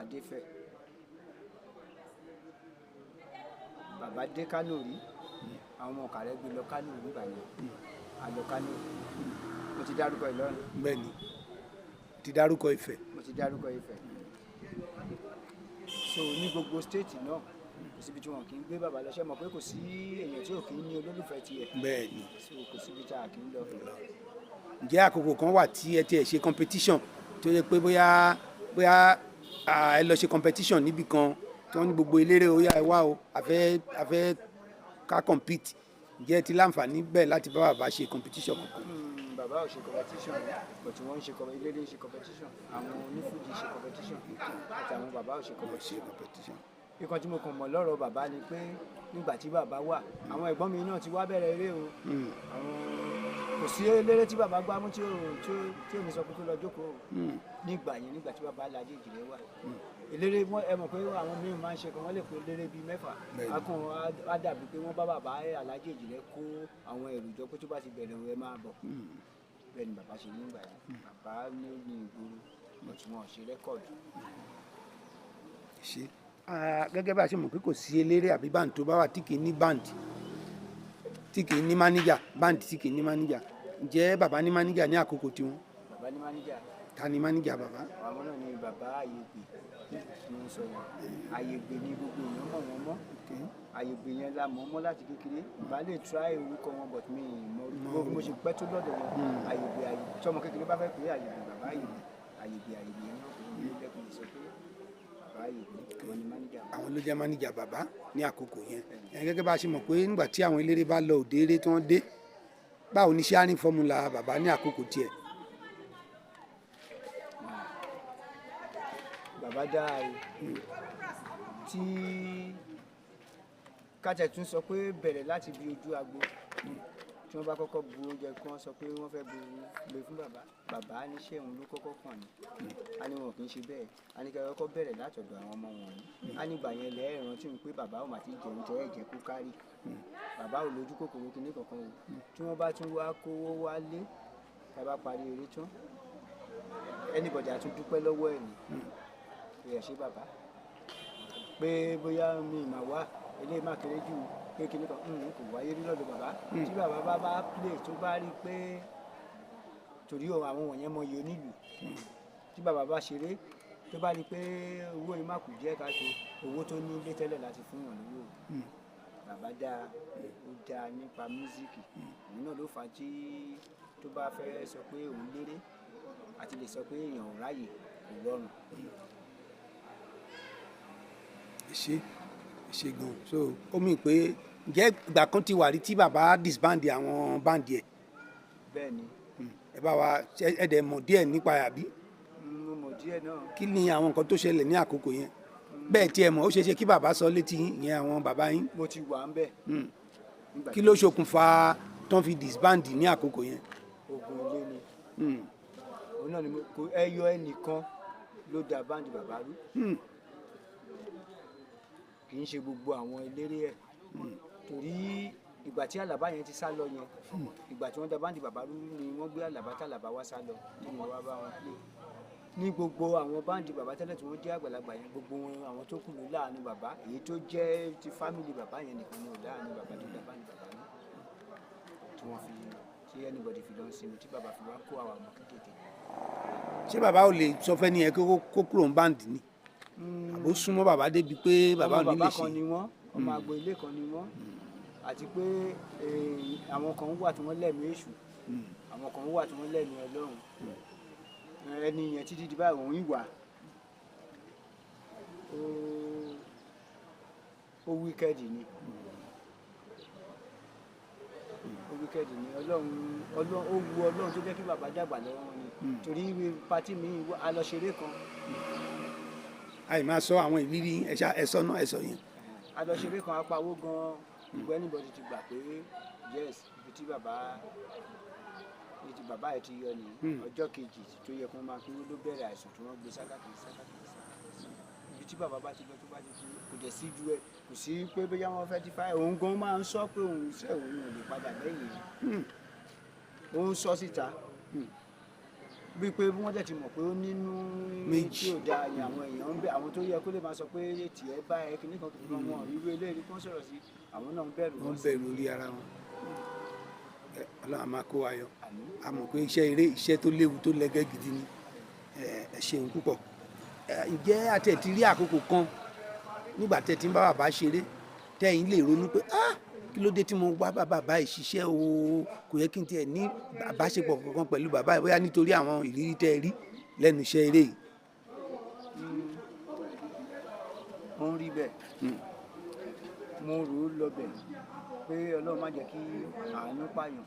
Adéfẹ̀. bàbá dé Kánò rí àwọn ọmọ Ìkàrẹ́ gbé lọ Kánò nígbà yẹn a lọ Kánò. mo ti dárúkọ Ìlọrin. Bẹ́ẹ̀ni ti dárúkọ Ifẹ̀. mo ti dárúkọ Ifẹ̀. so ní gbogbo stéètì náà kò síbi tí wọn kì í gbé bàbá lọ ṣe mọ̀ pé kò sí èèyàn tí ò kì í ní olólùfẹ́ tiẹ̀. Bẹ́ẹ̀ni. so kò síbi tí a kì í lọ. Ǹjẹ́ àkókò kan wà tí ẹ tiẹ̀ ṣe competition tó yẹ pé bóyá ẹ lọ ṣe competition níbì kan tí wọ́n ní gbogbo eléré ó yá ẹ wá o àfẹ́ ká compete ǹjẹ́ ẹ ti láǹfààní bẹ́ẹ̀ láti bá bàbá ṣe competition kankan? bàbá ò ṣe competition but wọ́n ń ṣe eléré ń ṣe competition àwọn onífújì ṣe competition àti àwọn bàbá ò ṣe competition. nǹkan tí mo kàn mọ̀ lọ́rọ̀ bàbá ni pé nígbà tí bàbá wà àwọn ẹ̀gbọ́n mi náà ti wá bẹ̀rẹ̀ eré o kò sí eléré tí bàbá gbá mú tí ò ní sọ pé kó lọ jókòó nígbà yẹn nígbà tí bàbá Alhaji Èjìrẹ́ wà eléré ẹ mọ̀ pé àwọn mìíràn máa ń ṣe kan wọ́n lè pé eléré bíi 6 akàn á dàbí pé wọ́n bá bàbá Alhaji Èjìrẹ́ kó àwọn èrò jọ pé tó bá ti bẹ̀rẹ̀ ẹ máa bọ̀ bẹ́ẹ̀ ni bàbá ṣe nígbà yẹn bàbá ní ìgboro ọ̀tún wọn ṣe rẹ́kọ̀dù. ṣe gẹ́gẹ́ bá a ṣe mọ̀ pé kò sí eléré àbí band tó bá wà tí kì í ní band tí kì í ní máníjà band tí kì í ní máníjà ǹjẹ́ bàbá ní máníjà ní àkókò tiwọn? bàbá ní máníjà. ta ni máníjà bàbá? àwọn náà ni bàbá Àyègbè ni wọ́n sọ yẹn Àyègbè ni gbogbo èèyàn mọ̀ wọ́n mọ́ Àyègbè yẹn la mọ̀ mọ́ láti kékeré bá lè try orúkọ wọn but mi mọ̀ gbogbo mo ṣe pẹ́ tó lọ́dọ̀ wọn Àyègbè tí ọmọ kékeré bá fẹ́ pé Àyègbè bàbá Àyègbè yẹn náà kò ní lẹ́kùn sọ pé bàbá Àyègbè àwọn ni máníjà. àwọn ló jẹ́ máníjà bàbá ní àkókò yẹn gẹ́gẹ́ bá a ṣe mọ̀ pé nígbà tí àwọn eléré bá lọ òde eré tí wọ́n dé báwo ni sharing formula bàbá ní àkókò tiẹ̀? bàbá dáa tí kájẹ tún sọ pé bẹ̀rẹ̀ láti bí ojú agbo tí wọ́n bá kọ́kọ́ bu oúnjẹ kí wọ́n sọ pé wọ́n fẹ́ gbé fún bàbá níṣẹ́ òun ló kọ́kọ́ kàn ní a ní wọn kì í ṣe bẹ́ẹ̀ a ní kẹ́ kọ́kọ́ bẹ̀rẹ̀ látọ̀dọ̀ àwọn ọmọ wọ̀nyí a ní ìgbà yẹn lẹ́ẹ̀ rántí pé bàbá ò mà ti jẹ oúnjẹ ẹ̀jẹ̀ kó kárì bàbá ò lójú kòkòrò kìíní kankan o tí wọ́n bá tún wá kówó wálé tá a bá parí eré tán anybody á tún dúpẹ́ lọ́wọ́ ẹ̀ ní pé ẹ ṣé bàbá pé bóyá mi ì máa wá eléyìí má kéré jù pé kíní kan kò wáyé rí lọ́dọ̀ bàbá tí bàbá bá play tó bá rí pé torí àwọn wọ̀nyẹn mọyì onílù tí bàbá bá ṣeré tó bá rí pé owó yìí má kù díẹ̀ káàtó owó tó ní ilé tẹ́lẹ̀ láti fún wọn lówó bàbá dáa ó dáa nípa mísíkì òun náà ló fà á tí tó bá fẹ́ sọ pé òun léré àti lè sọ pé èèyàn ò ráyè kò rọrùn. ṣe ṣe gan so ó mì pé ǹjẹ́ ìgbà kan ti wà rí tí bàbá disband àwọn báńdì ẹ̀ bẹ́ẹ̀ ni ẹ bá wa ẹ dẹ̀ mọ̀ díẹ̀ nípa ẹ̀ àbí mo mọ̀ díẹ̀ náà. kí ni àwọn nǹkan tó ṣẹlẹ̀ ní àkókò yẹn bẹ́ẹ̀ tí ẹ mọ̀ ó ṣeé ṣe kí bàbá sọ létí yẹn àwọn bàbá yín mo ti wà ń bẹ̀. kí ló ṣokùnfà tán fi disband ní àkókò yẹn. ogun ilé ni òun náà ni kò ẹyọ ẹnìkan ló da báńdì bàbá rú kì í ṣe gbogbo àwọn eléré ẹ̀ torí ìgbà tí àlàbá yẹn ti sá lọ yẹn ìgbà tí wọ́n da báńdì bàbá rú ni wọ́n gbé àlàbá tàlàbá wá sá lọ tí wọ́n wá bá wọn pè ní gbogbo àwọn báńdì bàbá tẹ́lẹ̀ tí wọ́n jẹ́ àgbàlagbà yẹn gbogbo wọn àwọn tó kù ló láàánú bàbá èyí tó jẹ́ ti fámìlì bàbá yẹn nìkan ni ò láàánú bàbá tó da báńdì bàbá rú tí wọ́n fi tí anybody fi lọ sinmi tí bàbá fi wá kó àwọn ọmọ kékeré. ṣé bàbá ò lè sọ fẹ́ ni ẹ kó kúrò ń báńdì ni àbó súnmọ́ bàbá débi pé bàbá ò ní lè ṣe. ọmọ bàbá kan ni wọ́n ọmọ agbo ilé kan ni wọ́n àti pé àwọn kan wà tí wọ́n lẹ́mìí èṣù àwọn kan wà tí wọ́n lẹ́mìí ọlọ́run ẹni yẹn títí di báyìí òun ìwà ó wíkẹ́ẹ̀dì ni ọlọ́run ó wu ọlọ́run tó jẹ́ kí bàbá dàgbà lọ́wọ́ ni torí pátì mi a lọ ṣeré kan. àì máa sọ àwọn ìrírí ẹ̀sọ́ náà ẹ̀sọ́ yẹn. a lọ ṣeré kan apawó gan-an ìgbẹ́ anybody ti gbà pé yes ibi tí bàbá ẹ̀ ti yọ ní ọjọ́ kejì tó yẹ kó máa pín ló bẹ̀rẹ̀ àìsàn tí wọ́n gbé sákàkiri ibi tí bàbá bá ti lọ tó bá ti fi kò dẹ̀ sí ju ẹ̀ kò sí pé bóyá wọ́n fẹ́ ti fa òun gan máa ń sọ pé òun ṣe òun ò lè padà lẹ́yìn ó ń sọ síta bíi pé wọ́n dẹ̀ ti mọ̀ pé ó nínú tí ò da ni àwọn èèyàn ń bẹ àwọn tó yẹ kó lè máa sọ pé tiẹ̀ bá ẹ kí nìkan kìí wọn irú eléyìí kó sọ̀rọ̀ sí àwọn náà ń bẹ̀rù wọ́n bẹ̀rù orí ara wọn ọlọ́run a máa kó wa yọ a mọ̀ pé iṣẹ́ tó léwu tó lẹ́gẹ́ gidi ni ẹ ṣeun púpọ̀ ǹjẹ́ àtẹ̀tí rí àkókò kan nígbà tẹ́ ti ń bá bàbá ṣeré tẹ́yìn lè ronú pé kí ló dé tí mo wá bá bàbá yìí ṣiṣẹ́ o kò yẹ kí n tiẹ̀ ní àbáṣepọ̀ kankan pẹ̀lú bàbá yìí bóyá nítorí àwọn ìrírí tẹ́ ẹ rí lẹ́nu iṣẹ́ eré yìí. ó ń rí bẹ́ẹ̀ mo rò ó lọ bẹ̀ pé ọlọ́run má jẹ́ kí àánú pààyàn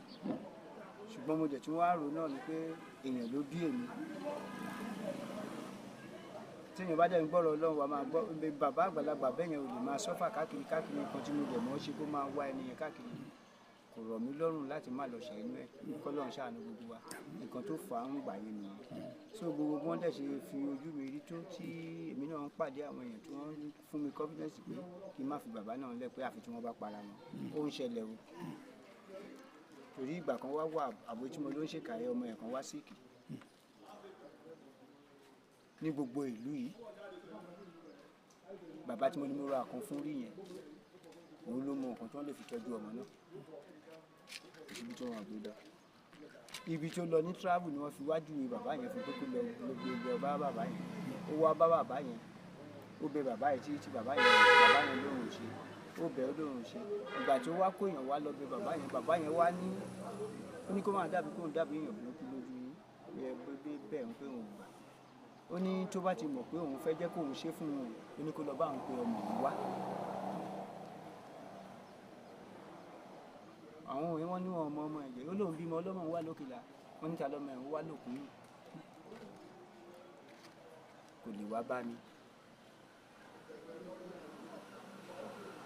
ṣùgbọ́n mo jẹ̀ tí wọ́n á rò náà ni pé èèyàn ló bí èmi tí èèyàn bá dẹ̀ ń gbọ́rọ̀ ọlọ́run wa máa gbọ́ bàbá àgbàlagbà bẹ́ẹ̀ yẹn ò lè máa sọ́fà káàkiri nǹkan tí mo dẹ̀ mọ́ ṣe kó máa wá ẹni yẹn káàkiri kò rọ̀ mí lọ́rùn láti má lọ ṣẹ̀yìn ẹ̀ kọ́lọ́run ṣàánú gbogbo wa nǹkan tó fà á ń gbà yẹn nìyẹn so gbogbo wọn dẹ̀ ṣe fi ojú mi rí tó tí èmi náà ń pàdé àwọn èèyàn tí wọ́n fún mi confidence pé kí n má fi bàbá náà lẹ̀ pé àfi tí wọ́n bá para wọn ó ń ṣẹlẹ̀ o torí ìgbà kan wá wà àbójúmọ́ ló ń ṣèkàyẹ ọmọ ẹ̀ kan wá síkì ní gbogbo ìlú yìí bàbá tí mo ní mo ra àkàn fún rí yẹn òun ló mọ nǹkan tí wọ́n lè fi tọ́jú ọmọ náà ibi tó wọn gbé lọ ibi tó lọ ní travel ni wọ́n fi wájú bàbá yẹn fún pé kó lọ gbogbo bá bàbá yẹn ó wá bá bàbá yẹn ó bẹ bàbá yẹn tí bàbá yẹn lóhùn ṣe ó bẹ ó lóhùn ṣe ìgbà tí ó wá kó èèyàn wá lọ bẹ bàbá yẹn wá ní ó ní kó máa dàbí kóun dàbí èèyàn burúkú lójú bẹ́ẹ̀ ń pé òun gbà ó ní tó bá ti mọ̀ pé òun fẹ́ jẹ́ kóun ṣe fún òun ó ní kó lọ bá òun pé ọmọ òun wá. àwọn òun wọn ní wọn ọmọ ẹ̀jẹ̀ ó lóun bímọ ọlọ́mọ òun wá lókèlà wọn níta lọ́mọ ẹ̀ ń wá lòkùn yìí kò lè wá bá mi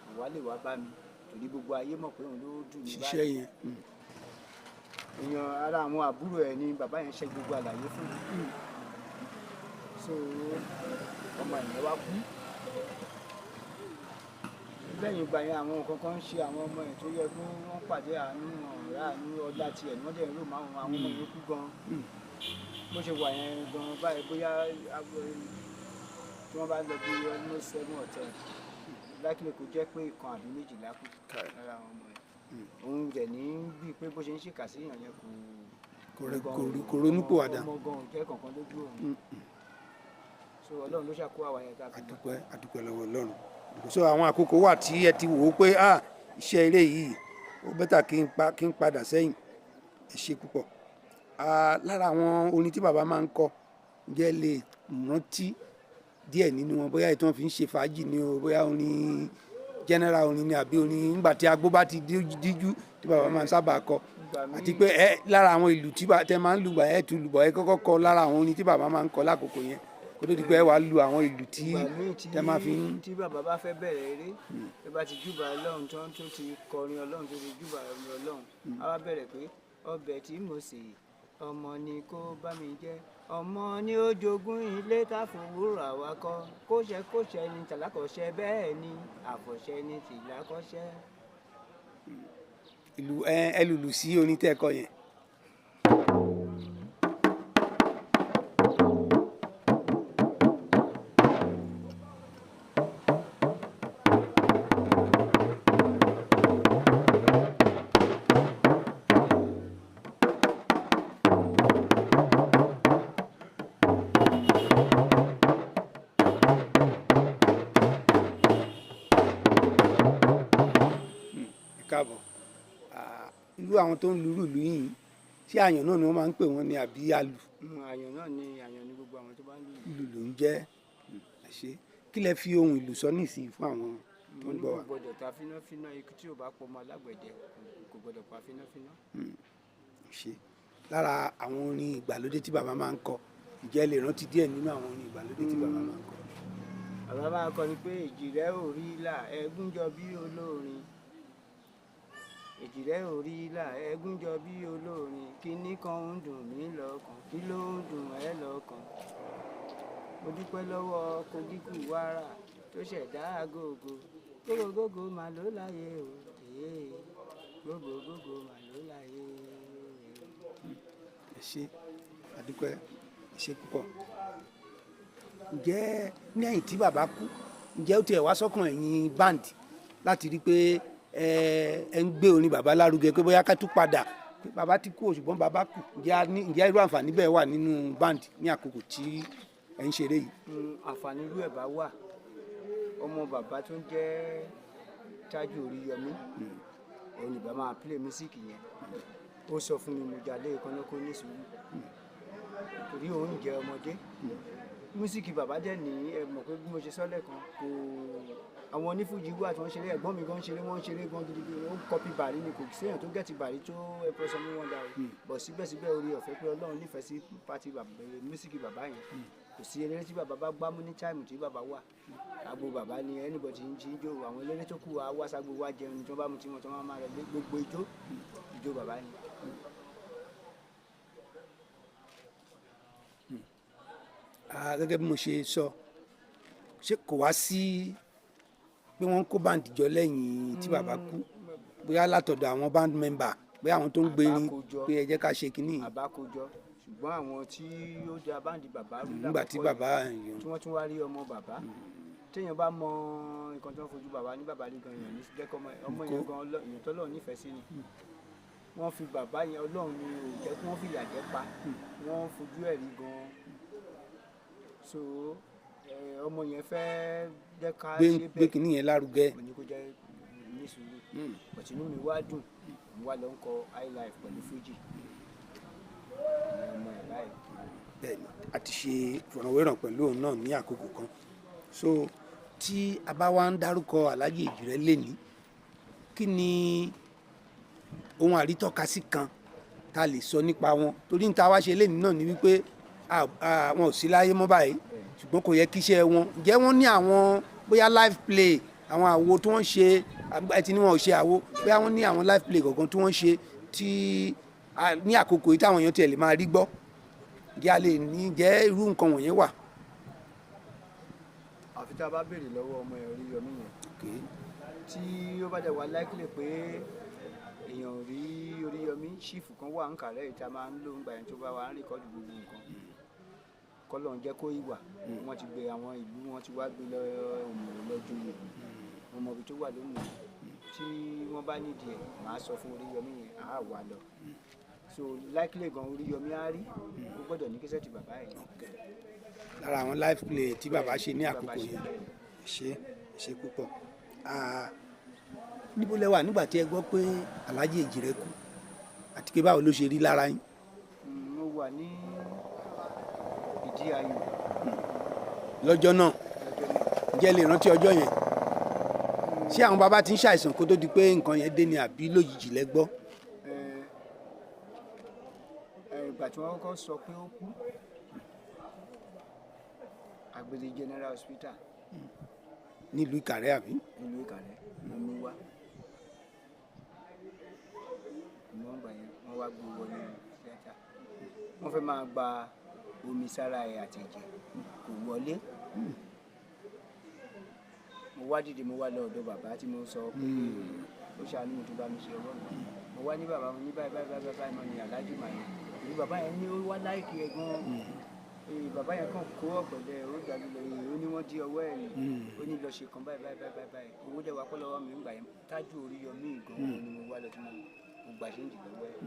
kò wá lè wá bá mi torí gbogbo ayé mọ̀ pé òun ló dùn ní báyìí èèyàn ara àwọn àbúrò ẹ̀ ni bàbá yẹn ṣe gbogbo àlàyé fún mi so ọmọ ìyẹn wá kú lẹ́yìn ìgbà yẹn àwọn nǹkan kan ń ṣe àwọn ọmọ ẹ̀ tó yẹ kí wọ́n pàdé àánú ọ̀rá àánú ọlá tiẹ̀ ni wọ́n dẹ̀ ń rò máa àwọn ọmọ yẹn kú gan bó ṣe wà yẹn gan báyìí bóyá tí wọ́n bá lọ bí almost 7 or 10 lákìlẹ̀ kó jẹ́ pé ìkan àbí méjìlá kù lára àwọn ọmọ ẹ̀ òun rẹ̀ ní bíi pé bó ṣe ń ṣèkà sí èèyàn yẹn kò ronúpìwàdà ọmọ gan ò jẹ́ kankan lójú òun so ọlọ́run ló ṣàkó àwa yẹn ká fi àdúpẹ́ lọ́wọ́ ọlọ́run so àwọn àkókò wà tí ẹ ti wò ó pé iṣẹ́ eré yìí ó bẹ́tà kí n padà sẹ́yìn ẹ ṣe púpọ̀ lára àwọn orin tí bàbá máa ń kọ jẹ́ lè rántí díẹ̀ nínú wọn bóyá ìtàn fi ń ṣe fàájì ni o bóyá orin general orin ni àbí orin nígbà tí agbó bá ti díjú tí bàbá máa ń sábà kọ àti pé lára àwọn ìlù tí tẹ máa ń lù gbà ẹ tún lùbọ̀ ẹ kọ́kọ́ kọ lára àwọn orin tí bàbá máa ń kọ lákòókò yẹn kó tó di pé ẹ wàá lu àwọn ìlù tí tẹ máa fi ń. tí bàbá bá fẹ́ bẹ̀rẹ̀ eré tó bá ti júbà ọlọ́run tó ti kọrin ọlọ́run tó ti júbà ọlọ́run á wá bẹ̀rẹ̀ pé ọbẹ̀ tí mo sè ọmọ ni kó bá mi jẹ ọmọ ni ó jogún ilé táfòwúrà wa kọ kóṣẹ ni tàlákọ̀ṣẹ bẹ́ẹ̀ ni àfọ̀ṣẹ ni tìlákọ̀ṣẹ. ìlù ẹ lùlù sí orin tẹ́ ẹ kọ yẹn. káàbọ̀ irú àwọn tó ń lùlù yìí ṣé àyàn náà ni wọ́n máa ń pè wọ́n ní àbí àlù. àyàn náà ni àyàn ní gbogbo àwọn tó bá ń lù. ìlù ló ń jẹ́ ṣe kí lẹ fi ohun ìlù sọ nísìnyí fún àwọn tó ń gbọ́ wa. mo ní kò gbọdọ̀ ta fínáfíná ikú tí ò bá pọ̀ mọ́ alágbẹ̀dẹ kò gbọdọ̀ pa fínáfíná. ṣe lára àwọn orin ìgbàlódé tí bàbá máa ń kọ ǹjẹ́ lè rántí díẹ̀ nínú àwọn orin ìgbàlódé tí bàbá máa ń kọ. bàbá máa kọ ni pé èjì rẹ ò rí là ẹgún jọ bí olórin èjì rẹ ò rí là ẹgún jọ bí olórin kíní kan ń dùn mí lọ́kàn kí ló ń dùn ẹ́ lọ́kàn mo dúpẹ́ lọ́wọ́ Kogiku Wàrà tó ṣẹ̀dá agogo gógógógó mà ló láyé o gógógógó mà ló láyé o. ẹ ṣé àdúpẹ́ ẹ ṣé púpọ̀. ǹjẹ́ ní ẹ̀yìn tí bàbá kú ǹjẹ́ ó tiẹ̀ wá sọ́kàn ẹ̀yin band láti rí pé ẹ ń gbé orin bàbá lárugẹ pé bóyá ká tún padà pé bàbá ti kú ṣùgbọ́n bàbá kú ǹjẹ́ irú àǹfààní bẹ́ẹ̀ wà nínú band ní àkókò tí ẹ ń ṣeré yìí. àǹfààní irú ẹ̀ bá wà ọmọ bàbá tó ń jẹ́ Tájú Oríyọmí òun ìbá máa play music yẹn ó sọ fún mi mo jalè kaná kó ní sùúrù torí òun jẹ́ ọmọdé mísíkì bàbá dẹ̀ ní ẹ mọ̀ pé bí mo ṣe sọ́lẹ̀ kan kò àwọn onífújì wà tí wọ́n ṣeré ẹ̀gbọ́n mi gan ṣeré wọ́n ṣeré gan gidigidi ó kọ́pì Bàrí ni kò séèyàn tó gẹ̀tì Bàrí tó ẹ̀pọ̀ sọ mí wọ́n dà o bọ̀ síbẹ̀síbẹ̀ orí ọ̀fẹ́ pé Ọlọ́run nífẹ̀ẹ́ sí pátì mísíkì bàbá yẹn kò sí eléré tí bàbá bá gbámú ní táìmù tí bàbá wà agbo bàbá ni anybody ń jí jó àwọn eléré tó kù wá ságbo wá jẹun tí wọ́n bá mu tí wọ́n tó máa rẹ̀ gbogbo ijó bàbá ni. gẹ́gẹ́ bí mo ṣe sọ ṣé kò wá sí pé wọ́n ń kó band jọ lẹ́yìn tí bàbá kú bóyá látọ̀dọ̀ àwọn band member bóyá àwọn tó ń gbé ní pé ẹ jẹ́ ká ṣe kínní. àbákojọ ṣùgbọ́n àwọn tí ó da báńdì bàbá rú nígbà tí bàbá tí wọ́n tún wá rí ọmọ bàbá téèyàn bá mọ nǹkan tó ń fojú bàbá ní bàbá rí gan èèyàn ní jẹ́ kọ́ ọmọ yẹn gan èèyàn tó lọ́ọ̀ nífẹ̀ẹ́ sí ni wọ́n fi bàbá yẹn Ọlọ́run ni ò jẹ́ kí wọ́n fìyà jẹ pa wọ́n fojú ẹ̀ rí gan so ọmọ yẹn fẹ́ jẹ́ ká ṣe bẹ́ẹ̀ gbé kínní yẹn lárugẹ. mo ní kó jẹ́ ní sùúrù ọ̀tínú mi wá dùn mo wá lọ ń kọ high life pẹ̀lú fújì ọmọ ẹ̀ báyìí. bẹ́ẹ̀ni a ti ṣe ìfọ̀rọ̀wérọ̀ pẹ̀lú òun náà ní àkókò kan so tí a bá wá ń dárúkọ Alhaji Èjìrẹ́ lẹ́ni kí ni ohun àrítọ́kasí kan tá a lè sọ nípa wọn torí níta wá ṣe lẹ́ni náà ni wípé wọn ò sí láyé mọ́ báyìí ṣùgbọ́n kò yẹ kí iṣẹ́ wọn ǹjẹ́ wọ́n ní àwọn bóyá live play àwọn àwo tí wọ́n ṣe ẹtì ni wọn ò ṣe àwo bóyá wọ́n ní àwọn live play kọ̀ọ̀kan tí wọ́n ṣe tí ní àkókò yìí táwọn èèyàn tiẹ̀ lè máa rí gbọ́ ǹjẹ́ a lè ní jẹ́ irú nǹkan wọ̀nyẹn wà. àfi tá a bá béèrè lọ́wọ́ ọmọ ẹ̀ Oríyọmí yẹn tí ó bá dẹ̀ wá likely pé èèyàn rí Oríyọmí ṣífù kan wà ń kàrẹ́ ìta máa ń lò ń gbà yẹn tó bá wà ń rìkọ́dù gbogbo nǹkan kọ́lọ̀ ń jẹ́ kó ìwà wọ́n ti gbé àwọn ìlú wọn ti wá gbé lọ òmùrè lọ́jọ́ yìí wọn mọ̀ ibi tó wà lónìí tí wọ́n bá nídìí ẹ̀ máa sọ fún Oríyọmí yẹn àá wà lọ so likely gan Oríyọmí á rí ó gbọ́dọ̀ ní kíṣẹ́ ti bàbá ẹ̀. lára àwọn live play tí bàbá ṣe ní àkókò yẹn ṣe púpọ̀ níbo lẹ wà nígbà tí ẹ gbọ́ pé Alhaji Èjìrẹ́ kú àti pé báwo ló ṣe rí lára yín. mo wà ní ìdí ayò. lọ́jọ́ náà ǹjẹ́ lè rántí ọjọ́ yẹn. ṣé àwọn bàbá ti ń ṣàìsàn kó tó di pé nǹkan yẹn dé ni àbí lójijì lẹ gbọ́? Ìgbà tí wọ́n kọ́kọ́ sọ pé ó kú Àgbèdè General Hospital nílùú Ìkàrẹ́ àbí? nílùú Ìkàrẹ́ mo mú wá wọ́n gbà yẹn wọ́n wá gbé wọlé tíátà wọ́n fẹ́ máa gba omi sára ẹ̀ àti ẹ̀jẹ̀ kò wọlé mo wá dìde mo wá lọ ọ̀dọ̀ bàbá tí mo sọ pé ó ṣàánú mi tó bá mi ṣe ọwọ́ mi mo wá ní bàbá mo ní báyìí báyìí báyìí báyìí mo ní aláàjì màá ní bàbá yẹn ní ó wá láìkí ẹ̀ gan-an bàbá yẹn kàn kó ọ̀pẹ̀lẹ̀ ó dàbí lẹ́yìn ó ní wọ́n dí ọwọ́ ẹ̀ ó ní lọ ṣe kan báyìí báyìí báyìí owó dẹ̀ wá pọ́ lọ́wọ́ mi ń gbà yẹn Tájú Oríyọmí gan-an ni mo wá lọ tí mo gbà ṣe ń jì lọ́wọ́ ẹ̀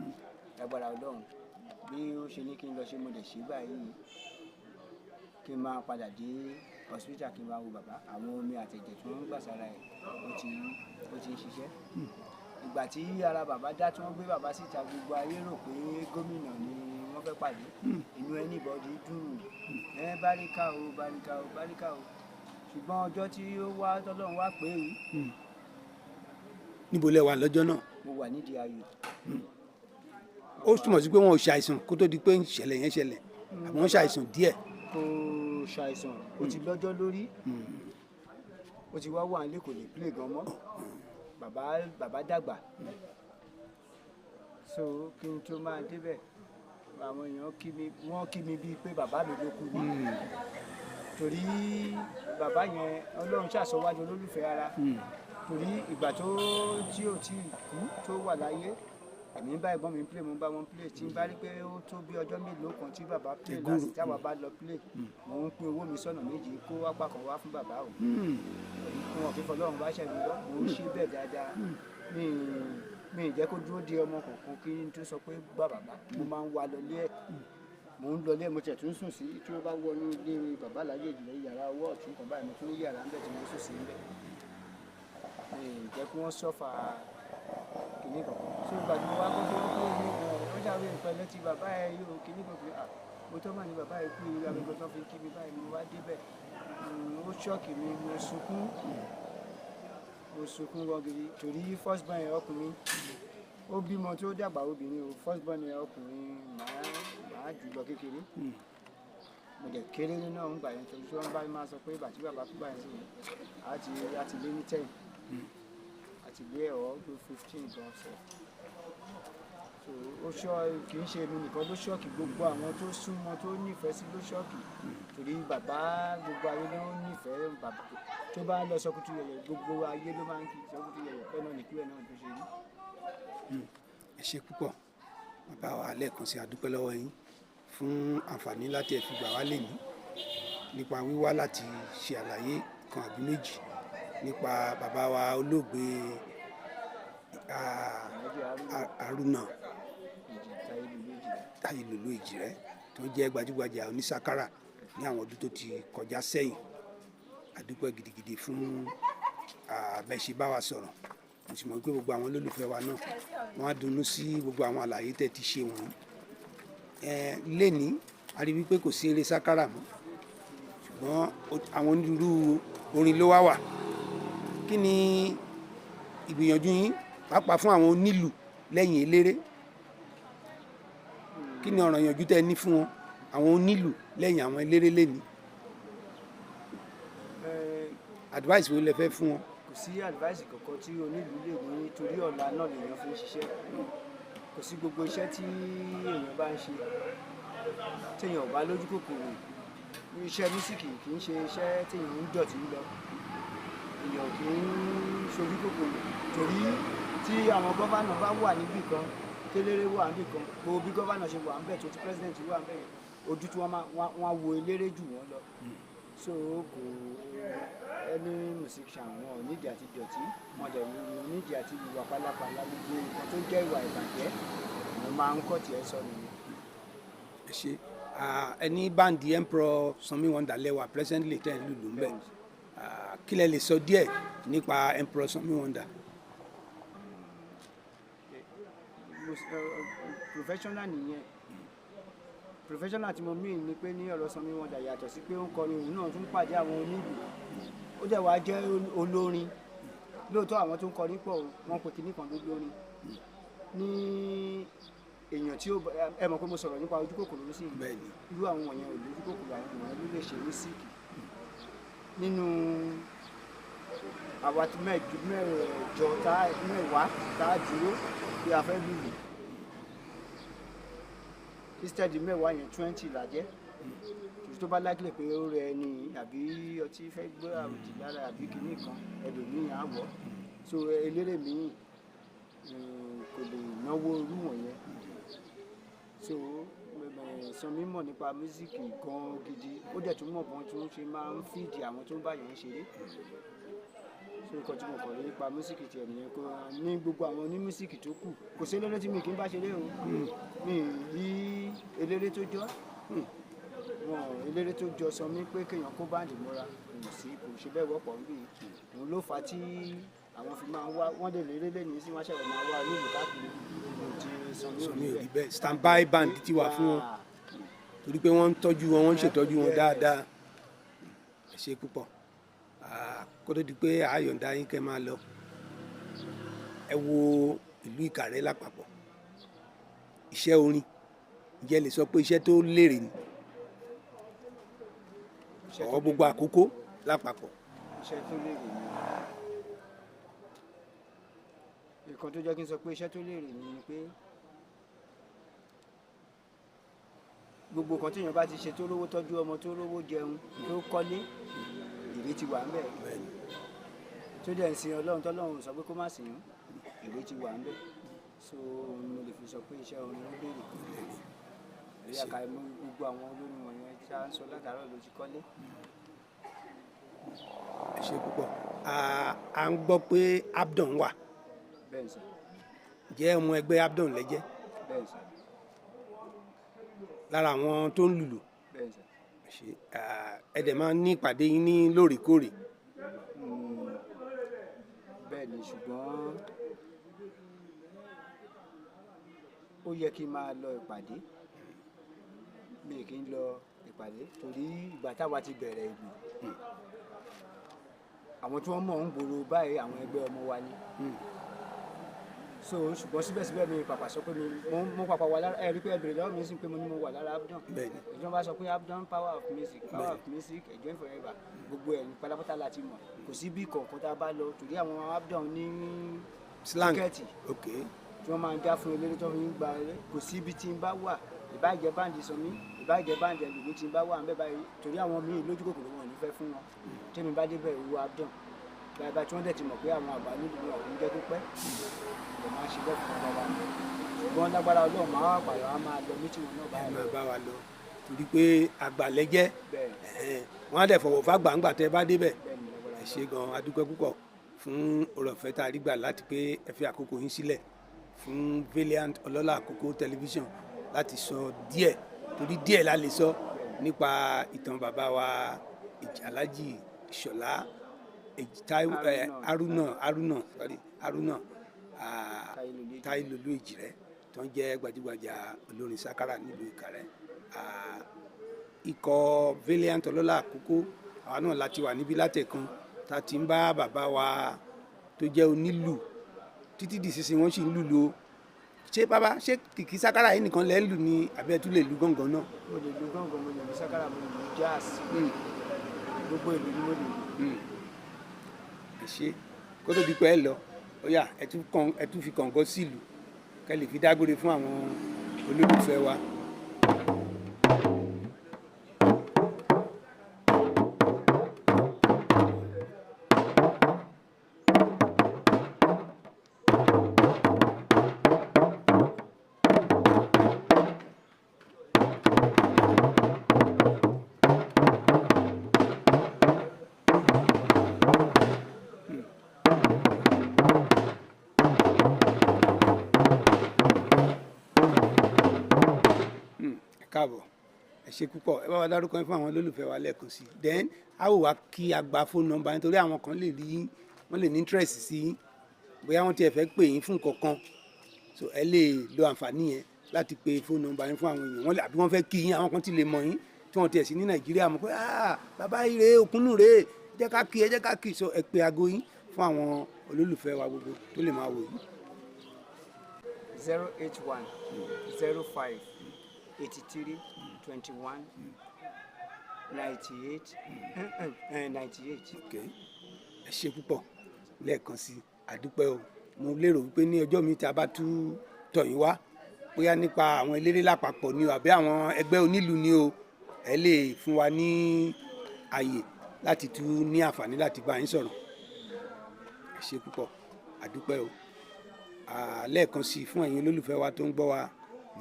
lágbára Ọlọ́run bí ó ṣe ní kí n lọ ṣe mo lè ṣe báyìí kí n máa padà dé hospital kí n máa wo bàbá àwọn omi àtẹ̀jẹ̀ tí wọ́n ń gbà sára ẹ̀ ó ti ń ṣiṣẹ́ ìgbà tí ara bàbá dá tí wọ́n gbé bàbá síta gbogbo ayé rò pé gómìnà ni wọ́n fẹ́ pàdé inú anybody dùn báríkà o báríkà o báríkà o ṣùgbọ́n ọjọ́ tí ó wá tọ́lọ́run wá pé yìí. níbo lẹ wà lọ́jọ́ náà? mo wà nídìí ayò. ó túmọ̀ sí pé wọn ò ṣàìsàn kó tó di pé ìṣẹ̀lẹ̀ yẹn ṣẹlẹ̀ àmọ́ wọ́n ṣàìsàn díẹ̀. kò ṣàìsàn ó ti lọ́jọ́ lórí ó ti wá wà nílé kò lè play gan mọ́ bàbá dàgbà so kí n tó máa débẹ̀ àwọn èèyàn wọ́n kí mi bíi pé bàbá mi ló kú mi torí bàbá yẹn Ọlọ́run ṣàṣọwájú olólùfẹ́ ara torí ìgbà tí ò tí kú tó wà láyé èmi bá ẹ̀gbọ́n mi play mo bá wọn play tí n bá rí pé ó tó bí ọjọ́ mélòó kan tí bàbá play láti táwa bá lọ play mo ń pín owó mi sọ́nà méjì kó apá kan wá fún bàbá o wọn fi fọlọ́run bá ṣẹ̀mí lọ mo ń ṣe bẹ́ẹ̀ dáadáa mi ì jẹ́ kó dúró de ọmọ kankan kí n tó sọ pé bá bàbá mo máa ń wá lọlé ẹ̀ mo ń lọlé mo tẹ̀ tún sùn sí tí wọ́n bá wọnú ilé bàbá láyé ìjìnlẹ̀ yàrá ọwọ́ ọ̀tún kan báyìí mo tún ní yàrá ńbẹ̀ tí mo sùn sí ńbẹ̀ jẹ́ kí wọ́n sọ́fà kìnní kankan ṣé ìgbà tí mo wá gbọ́ pé ó kúrò ní wọ́n ṣàwé ìpẹ́lẹ́ tí bàbá ẹ yóò kìnní kankan mo tọ́ mà ní bàbá ẹ kú ìrírí àgbẹ̀gbẹ̀ tó fi kí mi báyìí mo wá débẹ̀ ó ṣọ́ọ̀kì mi mo sunkún gan gidi torí first born ẹ ọkùnrin ó bímọ tó dàgbà obìnrin o first born ẹ ọkùnrin màá jù lọ kékeré mo dẹ̀ kéré nínú ọ̀hún gbà yẹn torí tí wọ́n bá máa sọ pé bàtí bàbá kú báyìí sí àti lé ní 10 àti lé ẹ̀họ́ tó 15 gan sọ so ó ṣọ́ kì í ṣe èmi nìkan ló ṣọ́ọ̀kì gbogbo àwọn tó súnmọ́ tó nífẹ̀ẹ́ sí ló ṣọ́ọ̀kì torí bàbá gbogbo ayé ló nífẹ̀ẹ́ bàbá tó bá lọ sọkútù yẹyẹ gbogbo ayé ló máa ń kí sọkútù yẹyẹ pẹ́ náà nìkú ẹ̀ náà tó ṣe rí. ẹ ṣe púpọ̀ bàbá wa lẹ́ẹ̀kan sí adúpẹ́ lọ́wọ́ yín fún àǹfààní láti ẹ̀ fi gbà wá lè ní nípa wíwá láti ṣe àlàyé kan àbí méjì nípa bàbá wa olóògbé Haruna Táyélòlú Èjìrẹ́ tó jẹ́ gbajúgbajà onísákárà ní àwọn ọdún tó ti kọjá sẹ́yìn àdúpẹ́ gidigidi fún àbẹ̀ṣe bá wa sọ̀rọ̀ mo sì mọ̀ pé gbogbo àwọn olólùfẹ́ wa náà wọ́n á dunnú sí gbogbo àwọn àlàyé tẹ́ ti ṣe wọ̀nyí lẹ́ni a rí wípé kò sí eré sákárà mọ́ ṣùgbọ́n àwọn onírúurú orin ló wá wà kí ni ìgbìyànjú yín pàápàá fún àwọn onílù lẹ́yìn eléré kí ni ọ̀rọ̀ ìyànjú tẹ́ ní fún wọn àwọn onílù lẹ́yìn àwọn eléré lẹ́ni advice wo lẹ fẹ́ fún wọn. kò sí advice kankan tí onílù lè ní torí ọ̀la náà lèèyàn fi ń ṣiṣẹ́ kò sí gbogbo iṣẹ́ tí èèyàn bá ń ṣe téèyàn bá lójú kòkòrò iṣẹ́ mísíkì kì í ṣe iṣẹ́ téèyàn ń dọ̀tí lọ èèyàn kì í ṣojú kòkòrò torí tí àwọn gọ́fànà bá wà níbì kan téléré wà níbì kan gbogbo bí gọ́fànà ṣe wà níbẹ̀ tó ti president wà níbẹ̀ ojú tí wọ́n wo eléré jù wọ́n lọ so kò ẹni musician wọn ò nídìí àti dọ̀tí wọn dẹ̀ nídìí àti ìwà pálapàla gbogbo nǹkan tó jẹ́ ìwà ìbàjẹ́ mo máa ń kọ́ tiẹ̀ sọ nìyẹn. ẹ ṣe ẹni báńdì Emperor Sunny Wonder lẹ́wà presently tẹ̀ ń lùlù ń bẹ̀ kí lẹ lè sọ díẹ̀ nípa Emperor Sunny Wonder. professional nìyẹn professional tí mo mean ni pé ní ọ̀rọ̀ Sunny Wonder yàtọ̀ sí pé ó ń kọrin òun náà tún pàdé àwọn onílù ó dẹ̀ wá jẹ́ olórin lóòótọ́ àwọn tó ń kọrin pọ̀ o, wọ́n pe kinní kan lójú orin ní èèyàn tí ó ẹ mọ̀ pé mo sọ̀rọ̀ nípa ojú kòkòrò sí bẹ́ẹ̀ni irú àwọn wọ̀nyẹn ò lójú kòkòrò àwọn wọ̀nyẹn ló lè ṣe mísíkì nínú àwa tí mẹ́jọ mẹ́wàá tá a dúró bí a fẹ́ lùlù instead mẹ́wàá yẹn 20 la jẹ́ tòjú tó bá lágbè pé ó rẹ ẹni àbí ọtí fẹ́ gbé àròjì lára àbí kinní kan ẹlòmíì á wọ̀ so eléré míì kò lè náwó irú wọ̀nyẹn so Sanmi mọ̀ nípa mísíkì gan gidi ó dẹ̀ tún mọ̀ bọ́n tí wọ́n ṣe máa ń fìdí àwọn tó ń bá yẹn ṣeré so nǹkan tí mo kọ̀ lé nípa mísíkì tiẹ̀ nìyẹn kó ní gbogbo àwọn onímísíkì tó kù kò sí eléré tí mi kì í bá ṣeré o mi rí eléré tó jọ wọn eléré tó jọ Sanmi pé kéèyàn kó báǹdì mọ́ra kò ṣe bẹ́ẹ̀ wọ́pọ̀ níbí òun ló fà á tí àwọn fi máa ń wá wọ́n lè léré lẹ́yìn sí wọ́n ṣẹ̀rẹ̀ máa wá nílùú káàkiri Sanmi ò rí bẹ́ẹ̀ standby band ti wà fún wọn torí pé wọ́n ń tọ́jú wọn wọ́n ń ṣètọ́jú wọn dáadáa ẹ ṣe púpọ̀ kó tó di pé àyọ̀ǹda yín kẹ́ máa lọ ẹ wo ìlú Ìkàrẹ́ lápapọ̀ iṣẹ́ orin ǹjẹ́ lè sọ pé iṣẹ́ tó lérè ni ọ̀ gbogbo Àkókó lápapọ̀. iṣẹ́ tó lérè ni nǹkan tó jẹ́ kí n sọ pé iṣẹ́ tó lérè ni pé gbogbo kan téèyàn bá ti ṣe tó rówó tọ́jú ọmọ tó rówó jẹun tó kọ́lé èrè ti wà ń bẹ̀ tó dẹ̀ ń sin Ọlọ́run tọ́lọ́run sọ pé kó má sìn èrè ti wà ń bẹ̀ so mo lè fi sọ pé iṣẹ́ orin ló lérè èyí àká gbogbo àwọn olórin wọ̀nyẹn tí a ń sọ látàárọ̀ ló ti kọ́lé. ẹ ṣe púpọ̀ à ń gbọ́ pé Abdon wà bẹ́ẹ̀ sà jẹ́ ọmọ ẹgbẹ́ Abdon lẹ́jẹ́ bẹ́ẹ̀ sà lára àwọn tó ń lùlù bẹ́ẹ̀ sà ẹ dẹ̀ máa ń ní ìpàdé yín ní lóòrèkóòrè. bẹ́ẹ̀ ni ṣùgbọ́n ó yẹ kí n máa lọ ìpàdé mi kì í lọ ìpàdé torí ìgbà táwa ti bẹ̀rẹ̀ ìlú àwọn tí wọ́n mọ̀ ń gbòòrò báyìí àwọn ẹgbẹ́ ọmọ wa ni so ṣùgbọ́n síbẹ̀síbẹ̀ mi pàpà sọ pé mo pàpà wà lára ẹ̀rí pé ẹ bèrè lọ́wọ́ mi sí pé mo ní mo wà lára Abdon ìjọba bá sọ pé Abdon power of music enjoy forever gbogbo ẹ̀ ní pátápátá láti mọ̀ kò sí bí kọ̀ọ̀kan tá a bá lọ torí àwọn Abdon ní tíkẹ́ẹ̀tì tí wọ́n máa ń dá fún eléré tó fi ń gba eré kò sí ibi tí n bá wà ìbájẹ́ báǹdì Sanmi ìbájẹ́ báǹdì ẹlòmí tí n bá wà ń bẹ́ báyìí torí àwọn míì lójú kòkòrò wọn ò ní fẹ́ fún wọn tẹ́mi bá débẹ̀ ìwọ Abdon bàbá tí wọ́n dẹ̀ ti mọ̀ pé àwọn àgbà nílùú wọn kò ń jẹ́ tó pẹ́ lè máa ṣe bẹ́ẹ̀ fún ọba wa ṣùgbọ́n lágbára Ọlọ́run máa wà pààrọ̀ á máa lọ mítì wọn náà bá wa lọ torí pé àgbàlẹ́jẹ́ wọ́n á dẹ̀ fọwọ́ fàgbàǹgbà tẹ́ bá débẹ̀ ẹ ṣé gan adúpẹ́ púpọ̀ fún ọ̀rọ̀fẹ́ tá a rí gbà láti pé ẹ fi àkókò yín sílẹ̀ fún Valiant Ọlọ́lá Àkókó tẹlifíṣàn láti sọ díẹ̀ torí díẹ̀ la lè sọ nípa ìtàn bàbá wa Alhaji Ìṣọ̀lá Haruna Táílòlú Èjìrẹ́ tó ń jẹ́ gbajúgbajà olórin sákárà nílùú Ìkàrẹ́ ikọ̀ Valiant Ọlọ́lá Àkókó àwa náà láti wà níbí látẹ̀kan tá a ti ń bá bàbá wa tó jẹ́ onílù títí di sísìn wọ́n sì ń lùlù o ṣé bàbá ṣé kìkì sákárà yìí nìkan lẹ́ ń lù ní abẹ́ tún lè lu gángan náà. mo lè lu gángan mo lè lu sákárà mo lè lu jazz gbogbo ìlú ni mo lè lu. ẹ ṣe kó tó di pé ẹ lọ ó yá ẹ tún fi kọ̀ǹgọ́ sílùú kẹ́ lè fi dágbére fún àwọn olólùfẹ́ wa. káàbọ̀ ẹ ṣe púpọ̀ ẹ bá wa dárúkọ yín fún àwọn olólùfẹ́ wa lẹ́ẹ̀kan sí i then a wò wá kí a gba fóònù nọ́mbà nítorí àwọn kan lè rí wọ́n lè ní interest sí i bóyá wọ́n tiẹ̀ fẹ́ pè yín fún kankan so ẹ lè lo àǹfààní yẹn láti pe fóònù nọ́mbà yín fún àwọn èèyàn wọn àbí wọ́n fẹ́ kí yín àwọn kan ti lè mọ̀ yín tí wọ́n tiẹ̀ sí ní Nàìjíríà mọ̀ pé bàbá yìí rèé òkúnnù rèé jẹ́ ká kí so ẹ pe aago yín fún àwọn olólùfẹ́ wa gbogbo tó lè máa wò yìí. 081 05 83 21 98 98. Okay. Ẹ ṣe púpọ̀ lẹ́ẹ̀kan sí àdúpẹ́ o. Mo lérò wípé ní ọjọ́ mi tí a bá tún tọ̀ yín wá bóyá nípa àwọn eléré lápapọ̀ ni o àbí àwọn ẹgbẹ́ onílù ni o, ẹ lè fún wa ní àyè láti tún ní àǹfààní láti bá yín sọ̀rọ̀. Ẹ ṣe púpọ̀ àdúpẹ́ o. Lẹ́ẹ̀kan sí fún ẹ̀yin olólùfẹ́ wa tó ń gbọ́ wa,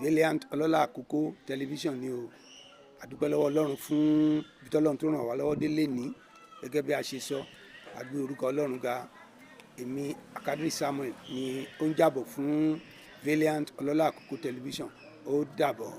Valiant Ọlọ́lá Àkókò tẹlifíṣàn ni o. Àdúpẹ́ lọ́wọ́ Ọlọ́run fún ibi tí Ọlọ́run tó ràn wá lọ́wọ́ dé lénìí. Gẹ́gẹ́ bí a ṣe sọ, a gbé orúkọ Ọlọ́run ga. Èmi Akadri Samuel ni ó ń jábọ̀ fún Valiant Ọlọ́lá Àkókò tẹlifíṣàn. Ó dàbọ̀.